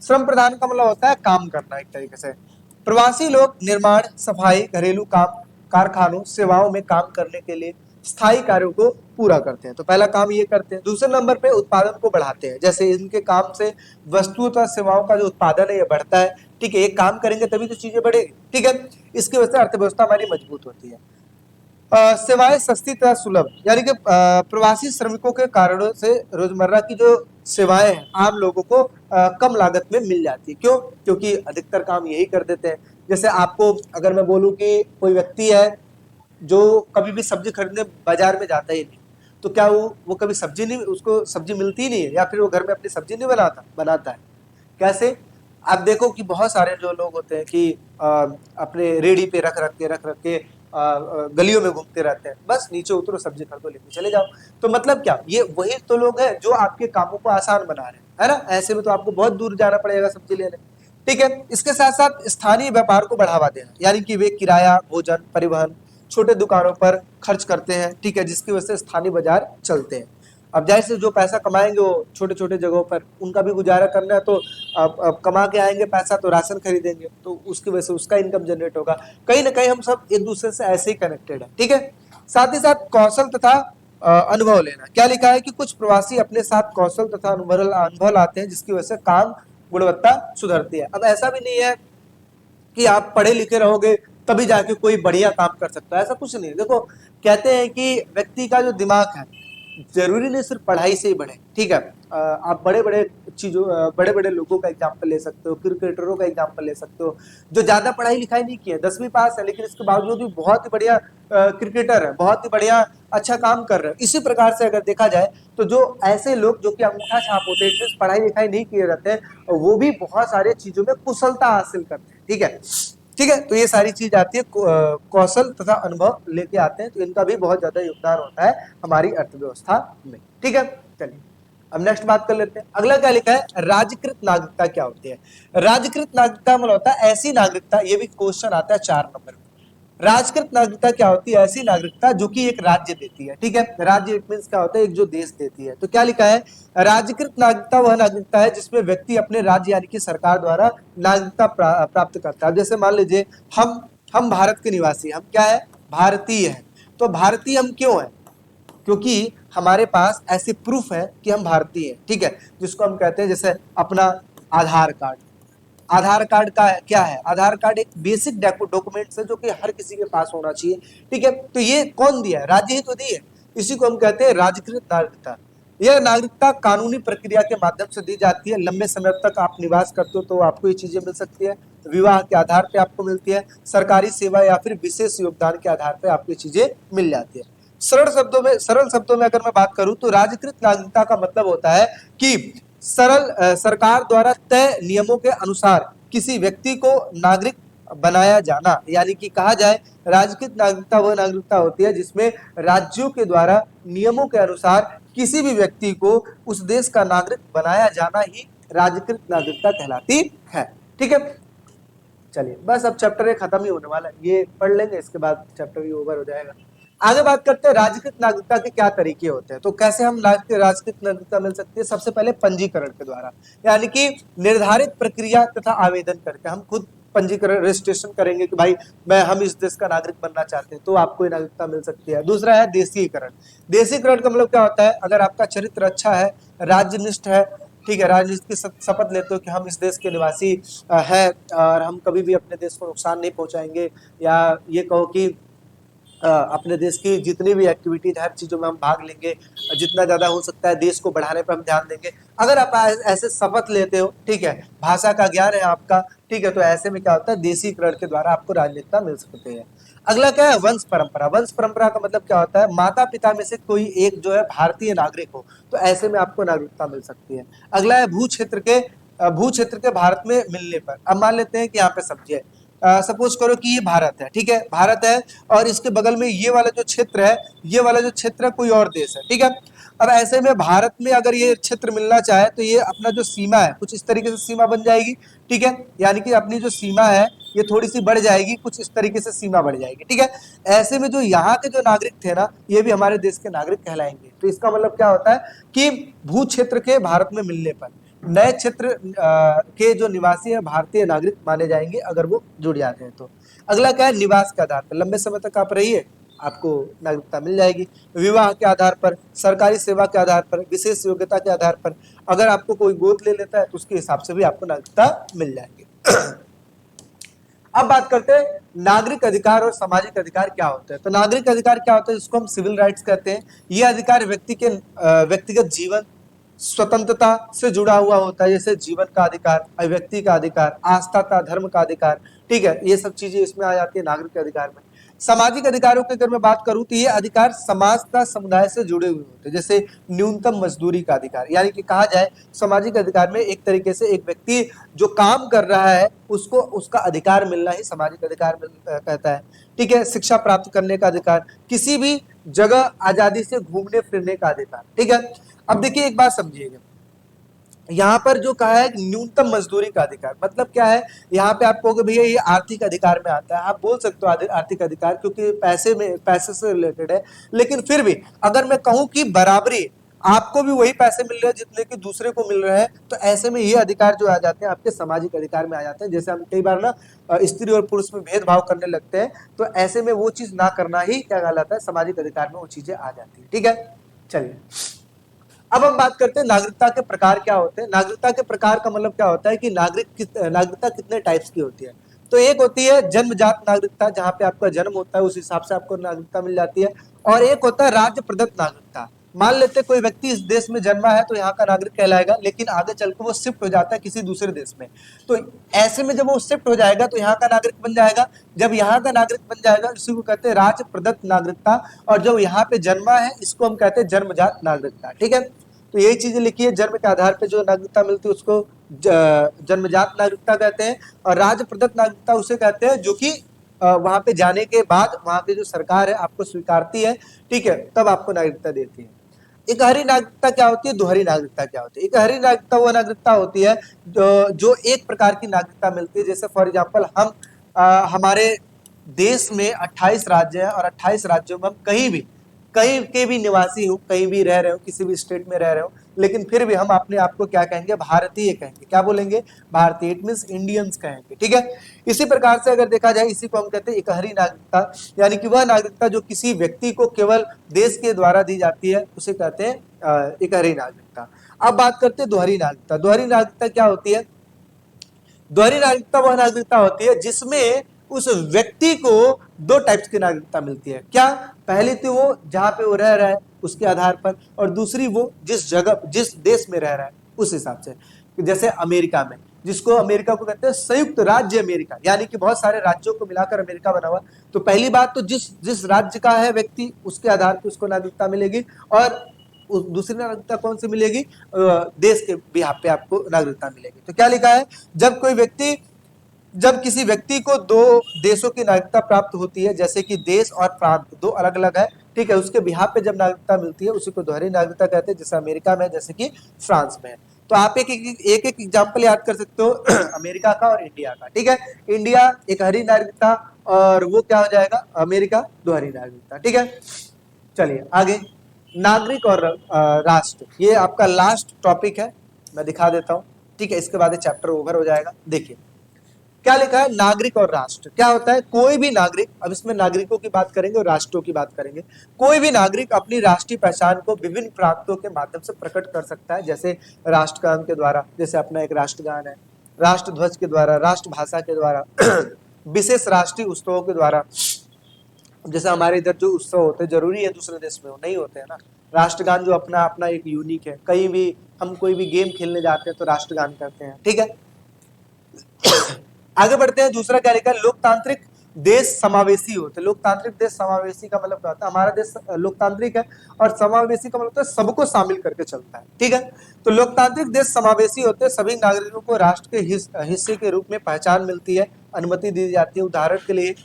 श्रम प्रधान का मतलब होता है काम करना एक तरीके से। प्रवासी लोग निर्माण, सफाई, घरेलू काम, कारखानों, सेवाओं में काम करने के लिए स्थायी कार्यों को पूरा करते हैं। तो पहला काम ये करते हैं। दूसरे नंबर पे उत्पादन को बढ़ाते हैं, जैसे इनके काम से वस्तुओं तथा सेवाओं का जो उत्पादन है ये बढ़ता है। ठीक है, एक काम करेंगे तभी तो चीजें बढ़ेगी। ठीक है, इसकी वजह से अर्थव्यवस्था हमारी मजबूत होती है। सेवाएं सस्ती तथा सुलभ, यानी कि प्रवासी श्रमिकों के कारणों से रोजमर्रा की जो सेवाएं हैं आम लोगों को कम लागत में मिल जाती है। क्यों? क्योंकि अधिकतर काम यही कर देते हैं। जैसे आपको अगर मैं बोलूं कि कोई व्यक्ति है जो कभी भी सब्जी खरीदने बाजार में जाता ही नहीं, तो क्या वो कभी सब्जी नहीं, उसको सब्जी मिलती ही नहीं है, या फिर वो घर में अपनी सब्जी नहीं बनाता है। कैसे? आप देखो कि बहुत सारे जो लोग होते हैं कि अपने रेडी पे रख रख के गलियों में घूमते रहते हैं, बस नीचे उतरो सब्जी खरीदो लेके चले जाओ। तो मतलब क्या, ये वही तो लोग हैं जो आपके कामों को आसान बना रहे हैं, है ना। ऐसे में तो आपको बहुत दूर जाना पड़ेगा सब्जी लेने। ठीक है, इसके साथ साथ स्थानीय व्यापार को बढ़ावा देना, यानी कि वे किराया, भोजन, परिवहन, छोटे दुकानों पर खर्च करते हैं। ठीक है, जिसकी वजह से स्थानीय बाजार चलते हैं। अब जाहिर से जो पैसा कमाएंगे वो छोटे छोटे जगहों पर, उनका भी गुजारा करना है, तो अब कमा के आएंगे पैसा तो राशन खरीदेंगे, तो उसकी वजह से उसका इनकम जनरेट होगा। कहीं ना कहीं हम सब एक दूसरे से ऐसे ही कनेक्टेड है। ठीक है, साथ ही साथ कौशल तथा अनुभव लेना। क्या लिखा है कि कुछ प्रवासी अपने साथ कौशल तथा अनुभव लाते हैं, जिसकी वजह से काम गुणवत्ता सुधरती है। अब ऐसा भी नहीं है कि आप पढ़े लिखे रहोगे तभी जाके कोई बढ़िया काम कर सकता है, ऐसा कुछ नहीं। देखो, कहते हैं कि व्यक्ति का जो दिमाग है जरूरी नहीं सिर्फ पढ़ाई से ही बढ़े। ठीक है, आप बड़े बड़े चीजों, बड़े बड़े लोगों का एग्जाम्पल ले सकते हो, क्रिकेटरों का एग्जाम्पल ले सकते हो, जो ज्यादा पढ़ाई लिखाई नहीं की है, 10वीं पास है, लेकिन इसके बावजूद भी बहुत ही बढ़िया क्रिकेटर है, बहुत ही बढ़िया अच्छा काम कर रहे हैं। इसी प्रकार से अगर देखा जाए तो जो ऐसे लोग जो कि अंगूठा छाप होते हैं, जिस पढ़ाई लिखाई नहीं किए रहते हैं, वो भी बहुत सारी चीजों में कुशलता हासिल करते हैं। ठीक है, ठीक है, तो ये सारी चीज आती है, कौशल तथा अनुभव लेके आते हैं, तो इनका भी बहुत ज्यादा योगदान होता है हमारी अर्थव्यवस्था में। ठीक है, चलिए अब नेक्स्ट बात कर लेते हैं। अगला क्या लिखा है, राज्यकृत नागरिकता क्या होती है। राज्यकृत नागरिकता मतलब होता है ऐसी नागरिकता, ये भी क्वेश्चन आता है 4 नंबर में। राजकृत नागरिकता क्या होती है, ऐसी नागरिकता जो कि एक राज्य देती है। ठीक है, राज्य इट मींस क्या होता है, एक जो देश देती है। तो क्या लिखा है, राज्यकृत नागरिकता वह नागरिकता है जिसमें व्यक्ति अपने राज्य यानी कि सरकार द्वारा नागरिकता प्राप्त करता है। जैसे मान लीजिए हम भारत के निवासी, हम क्या है, भारतीय है। तो भारतीय हम क्यों है, क्योंकि हमारे पास ऐसी प्रूफ है कि हम भारतीय हैं, ठीक है, जिसको हम कहते हैं जैसे अपना आधार कार्ड। आधार कार्ड का क्या है, आधार कार्ड एक बेसिक डॉक्यूमेंट्स है जो कि हर किसी के पास होना चाहिए, ठीक है। तो ये कौन दिया है, राज्य ही तो दी है, इसी को हम कहते हैं राजकृत नागरिकता। यह नागरिकता कानूनी प्रक्रिया के माध्यम से दी जाती है, लंबे समय तक आप निवास करते हो तो आपको ये चीजें मिल सकती है, विवाह के आधार पे आपको मिलती है, सरकारी सेवा या फिर विशेष योगदान के आधार पे आपको ये चीजें मिल जाती है। सरल शब्दों में अगर मैं बात करूं तो राजकृत नागरिकता का मतलब होता है कि सरकार द्वारा तय नियमों के अनुसार किसी व्यक्ति को नागरिक बनाया जाना, यानी कि कहा जाए राजकृत नागरिकता वह नागरिकता होती है जिसमें राज्यों के द्वारा नियमों के अनुसार किसी भी व्यक्ति को उस देश का नागरिक बनाया जाना ही राजकृत नागरिकता कहलाती है, ठीक है। चलिए बस अब चैप्टर ये खत्म ही होने वाला है, ये पढ़ लेंगे, इसके बाद चैप्टर ही ओवर हो जाएगा। आगे बात करते हैं राजकृत नागरिकता के क्या तरीके होते हैं, तो कैसे हम राजकृत नागरिकता मिल सकती है। सबसे पहले पंजीकरण के द्वारा, यानी कि निर्धारित प्रक्रिया तथा आवेदन करके हम खुद पंजीकरण रजिस्ट्रेशन करेंगे कि भाई हम इस देश का नागरिक बनना चाहते हैं, तो आपको ये नागरिकता मिल सकती है। दूसरा है देशीकरण। देशीकरण का मतलब क्या होता है, अगर आपका चरित्र अच्छा है, राज्यनिष्ठ है, ठीक है, राजनीति की शपथ लेते हो कि हम इस देश के निवासी है और हम कभी भी अपने देश को नुकसान नहीं पहुंचाएंगे, या ये कहो कि अपने देश की जितनी भी एक्टिविटीज हर चीजों में हम भाग लेंगे, जितना ज्यादा हो सकता है देश को बढ़ाने पर हम ध्यान देंगे, अगर आप ऐसे शपथ लेते हो, ठीक है, भाषा का ज्ञान है आपका, ठीक है, तो ऐसे में क्या होता है देशीकरण के द्वारा आपको राजनीतिता मिल सकती है। अगला क्या है वंश परंपरा। वंश परंपरा का मतलब क्या होता है, माता पिता में से कोई एक जो है भारतीय नागरिक हो, तो ऐसे में आपको नागरिकता मिल सकती है। अगला है भू क्षेत्र के भारत में मिलने पर। अब मान लेते हैं कि यहाँ पे समझिए, सपोज करो कि ये भारत है, ठीक है, भारत है और इसके बगल में ये वाला जो क्षेत्र है, ये वाला जो क्षेत्र है कोई और देश है, ठीक है। अब ऐसे में भारत में अगर ये क्षेत्र मिलना चाहे तो ये अपना जो सीमा है कुछ इस तरीके से सीमा बन जाएगी, ठीक है, यानी कि अपनी जो सीमा है ये थोड़ी सी बढ़ जाएगी, कुछ इस तरीके से सीमा बढ़ जाएगी, ठीक है। ऐसे में जो यहाँ के जो नागरिक थे ना, ये भी हमारे देश के नागरिक कहलाएंगे। तो इसका मतलब क्या होता है कि भू क्षेत्र के भारत में मिलने पर नए क्षेत्र के जो निवासी हैं भारतीय नागरिक माने जाएंगे अगर वो जुड़ जाते हैं तो। अगला क्या है निवास के आधार पर, लंबे समय तक आप रहिए आपको नागरिकता मिल जाएगी। विवाह के आधार पर, सरकारी सेवा के आधार पर, विशेष योग्यता के आधार पर, अगर आपको कोई गोद ले लेता है तो उसके हिसाब से भी आपको नागरिकता मिल जाएगी। अब बात करते हैं नागरिक अधिकार और सामाजिक अधिकार क्या होते हैं। तो नागरिक अधिकार क्या होता है, जिसको हम सिविल राइट्स कहते हैं। ये अधिकार व्यक्तिगत जीवन स्वतंत्रता से जुड़ा हुआ होता है, जैसे जीवन का अधिकार, अभिव्यक्ति का अधिकार, आस्था का, धर्म का अधिकार, ठीक है, ये सब चीजें इसमें आ जाती है नागरिक अधिकार में। सामाजिक अधिकारों की अगर मैं बात करूं तो ये अधिकार समाज का समुदाय से जुड़े हुए होते हैं, जैसे न्यूनतम मजदूरी का अधिकार, यानी कि कहा जाए सामाजिक अधिकार में एक तरीके से एक व्यक्ति जो काम कर रहा है उसको उसका अधिकार मिलना ही सामाजिक अधिकार कहता है, ठीक है। शिक्षा प्राप्त करने का अधिकार, किसी भी जगह आजादी से घूमने फिरने का अधिकार, ठीक है। अब देखिए एक बात समझिएगा, यहाँ पर जो कहा है न्यूनतम मजदूरी का अधिकार, मतलब क्या है, यहाँ पे आप कहोगे भैया ये आर्थिक अधिकार में आता है, आप बोल सकते हो आर्थिक अधिकार क्योंकि पैसे से रिलेटेड है, लेकिन फिर भी अगर मैं कहूँ कि बराबरी, आपको भी वही पैसे मिल रहे हैं जितने कि दूसरे को मिल रहे हैं, तो ऐसे में ये अधिकार जो आ जाते हैं आपके सामाजिक अधिकार में आ जाते हैं। जैसे हम कई बार ना स्त्री और पुरुष में भेदभाव करने लगते हैं, तो ऐसे में वो चीज ना करना ही क्या कहलाता है, सामाजिक अधिकार में वो चीजें आ जाती है, ठीक है। चलिए अब हम बात करते हैं नागरिकता के प्रकार क्या होते हैं। नागरिकता के प्रकार का मतलब क्या होता है कि नागरिकता कितने टाइप्स की होती है। तो एक होती है जन्मजात नागरिकता, जहां पे आपका जन्म होता है उस हिसाब से आपको नागरिकता मिल जाती है, और एक होता है राज्य प्रदत्त नागरिकता। मान लेते कोई व्यक्ति इस देश में जन्मा है तो यहाँ का नागरिक कहलाएगा, लेकिन आगे चल के वो शिफ्ट हो जाता है किसी दूसरे देश में, तो ऐसे में जब वो शिफ्ट हो जाएगा तो यहाँ का नागरिक बन जाएगा। जब यहाँ का नागरिक बन जाएगा इसी को कहते हैं राज्य प्रदत्त नागरिकता, और जो यहाँ पे जन्मा है इसको हम कहते हैं जन्मजात नागरिकता, ठीक है। तो यही चीजें लिखी है, जन्म के आधार पर जो नागरिकता मिलती है उसको जन्मजात नागरिकता कहते हैं, और राज्य प्रदत्त नागरिकता उसे कहते हैं जो कि वहां पे जाने के बाद वहां पे जो सरकार है आपको स्वीकारती है, ठीक है, तब आपको नागरिकता देती है। इकहरी नागरिकता क्या होती है, दोहरी नागरिकता क्या होती है। इकहरी नागरिकता वो नागरिकता होती है जो एक प्रकार की नागरिकता मिलती है, जैसे फॉर एग्जांपल हम हमारे देश में 28 राज्य हैं और 28 राज्यों में हम कहीं भी कहीं के भी निवासी हो, कहीं भी रह रहे हो, किसी भी स्टेट में रह रहे हो, लेकिन फिर भी हम अपने आप को क्या कहेंगे, भारतीय कहेंगे। क्या बोलेंगे, भारतीय, इट मींस इंडियंस कहेंगे, ठीक है। इसी प्रकार से अगर देखा जाए, इसी को हम कहते हैं इकहरी नागरिकता, यानी कि वह नागरिकता जो किसी व्यक्ति को केवल देश के द्वारा दी जाती है, उसे कहते हैं इकहरी नागरिकता। अब बात करते हैं दोहरी नागरिकता। दोहरी नागरिकता क्या होती है? दोहरी नागरिकता वह नागरिकता होती है जिसमें उस व्यक्ति को दो टाइप्स की नागरिकता मिलती है। क्या? पहली तो वो जहां पे वो रह रहा है उसके आधार पर, और दूसरी वो जिस जगह, जिस देश में रह रहा है उस हिसाब से। जैसे अमेरिका में, जिसको अमेरिका को कहते हैं संयुक्त राज्य अमेरिका, यानी कि बहुत सारे राज्यों को मिलाकर अमेरिका बना हुआ। तो पहली बात तो जिस जिस राज्य का है व्यक्ति, उसके आधार पर उसको नागरिकता मिलेगी, और दूसरी नागरिकता कौन सी मिलेगी? देश के बिहाफ पे आपको नागरिकता मिलेगी। तो क्या लिखा है, जब किसी व्यक्ति को दो देशों की नागरिकता प्राप्त होती है, जैसे कि देश और प्रांत दो अलग अलग है, ठीक है, उसके बिहाफ पे जब नागरिकता मिलती है उसी को दोहरी नागरिकता कहते हैं, जैसे अमेरिका में, जैसे कि फ्रांस में। तो आप एक एग्जाम्पल याद कर सकते हो अमेरिका का और इंडिया का, ठीक है। इंडिया इकहरी नागरिकता, और वो क्या हो जाएगा, अमेरिका दोहरी नागरिकता, ठीक है। चलिए आगे, नागरिक और राष्ट्र, ये आपका लास्ट टॉपिक है, मैं दिखा देता हूं, ठीक है। इसके बाद चैप्टर ओवर हो जाएगा। देखिए क्या लिखा है, नागरिक और राष्ट्र क्या होता है? कोई भी नागरिक, अब इसमें नागरिकों की बात करेंगे और राष्ट्रों की बात करेंगे। कोई भी नागरिक अपनी राष्ट्रीय पहचान को विभिन्न प्रांतों के माध्यम से प्रकट कर सकता है, जैसे राष्ट्रगान के द्वारा, जैसे अपना एक राष्ट्रगान है, राष्ट्र ध्वज के द्वारा, राष्ट्रभाषा के द्वारा, विशेष राष्ट्रीय उत्सवों के द्वारा। जैसे हमारे इधर जो उत्सव होते हैं, जरूरी है दूसरे देश में नहीं होते हैं ना। राष्ट्रगान जो अपना अपना एक यूनिक है, कहीं भी हम कोई भी गेम खेलने जाते हैं तो राष्ट्रगान करते हैं, ठीक है। आगे बढ़ते हैं, दूसरा क्या लिखा है, लोकतांत्रिक देश समावेशी होते हैं। लोकतांत्रिक देश समावेशी का मतलब क्या होता है? हमारा देश लोकतांत्रिक है, और समावेशी का मतलब होता है सबको शामिल करके चलता है, ठीक है। तो लोकतांत्रिक देश समावेशी होते हैं, सभी नागरिकों को राष्ट्र के हिस्से के रूप में पहचान मिलती है, अनुमति दी जाती है। उदाहरण के लिए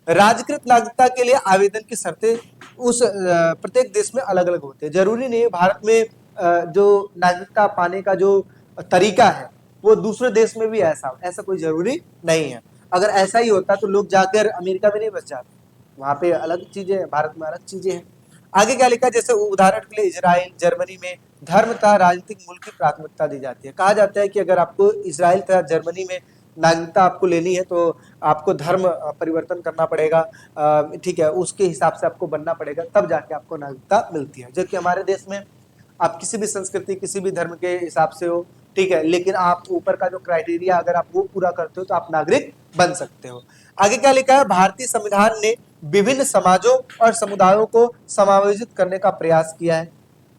राजकृत नागरिकता के लिए आवेदन की शर्तें उस प्रत्येक देश में अलग अलग होते हैं। जरूरी नहीं है भारत में जो नागरिकता पाने का जो तरीका है वो दूसरे देश में भी ऐसा कोई जरूरी नहीं है। अगर ऐसा ही होता तो लोग जाकर अमेरिका में नहीं बस जाते, वहां पे अलग चीजें हैं, भारत में अलग चीजें हैं। आगे क्या लिखा है, जैसे उदाहरण के लिए इजराइल, जर्मनी में धर्म तथा राजनीतिक मूल की प्राथमिकता दी जाती है। कहा जाता है कि अगर आपको इजराइल तथा जर्मनी में नागरिकता आपको लेनी है तो आपको धर्म परिवर्तन करना पड़ेगा, ठीक है, उसके हिसाब से आपको बनना पड़ेगा, तब जाके आपको नागरिकता मिलती है। जबकि हमारे देश में आप किसी भी संस्कृति, किसी भी धर्म के हिसाब से हो, ठीक है, लेकिन आप ऊपर का जो क्राइटेरिया अगर आप वो पूरा करते हो तो आप नागरिक बन सकते हो। आगे क्या लिखा है, भारतीय संविधान ने विभिन्न समाजों और समुदायों को समायोजित करने का प्रयास किया है,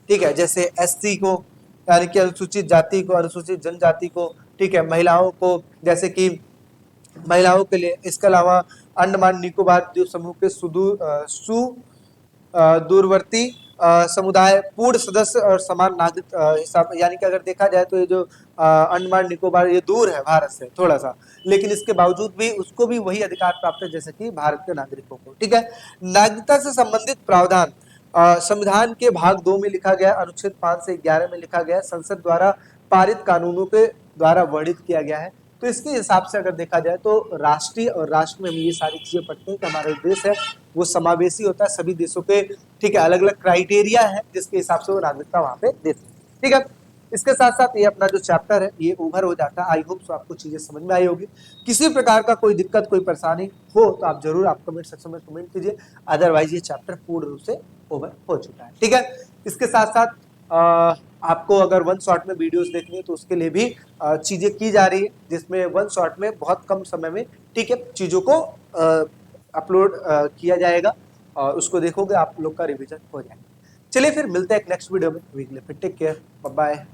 ठीक है, जैसे एससी को, यानी कि अनुसूचित जाति को, अनुसूचित जनजाति को, ठीक है, महिलाओं को, जैसे कि महिलाओं के लिए। इसके अलावा अंडमान निकोबार द्वीप समूह के दूरवर्ती समुदाय पूर्ण सदस्य और समान नागरिक हिसाब, यानी कि अगर देखा जाए तो ये जो अंडमान निकोबार ये दूर है भारत से थोड़ा सा, लेकिन इसके बावजूद भी उसको भी वही अधिकार प्राप्त है जैसे कि भारत के नागरिकों को, ठीक है। नागरिकता से संबंधित प्रावधान संविधान के भाग 2 में लिखा गया, अनुच्छेद 5 से 11 में लिखा गया, संसद द्वारा पारित कानूनों के द्वारा वर्णित किया गया है। तो इसके हिसाब से अगर देखा जाए तो राष्ट्रीय और राष्ट्र में हम ये सारी चीजें पढ़ते हैं कि हमारा देश है वो समावेशी होता है, सभी देशों के, ठीक है, अलग अलग क्राइटेरिया है जिसके हिसाब से वो नागरिकता वहां पे देते हैं, ठीक है। इसके साथ साथ ये अपना जो चैप्टर है ये ओवर हो जाता है। आई होप सो आपको चीजें समझ में आई होगी। किसी प्रकार का कोई दिक्कत, कोई परेशानी हो तो आप जरूर आप कमेंट सेक्शन में कमेंट कीजिए, अदरवाइज ये चैप्टर पूर्ण रूप से ओवर हो चुका है, ठीक है। इसके साथ साथ आपको अगर वन शॉट में वीडियोस देखनी है तो उसके लिए भी चीजें की जा रही है, जिसमें वन शॉट में बहुत कम समय में, ठीक है, चीजों को अपलोड किया जाएगा और उसको देखोगे आप लोग का रिवीजन हो जाएगा। चलिए फिर मिलते हैं एक नेक्स्ट वीडियो में, टेक केयर, बाय बाय।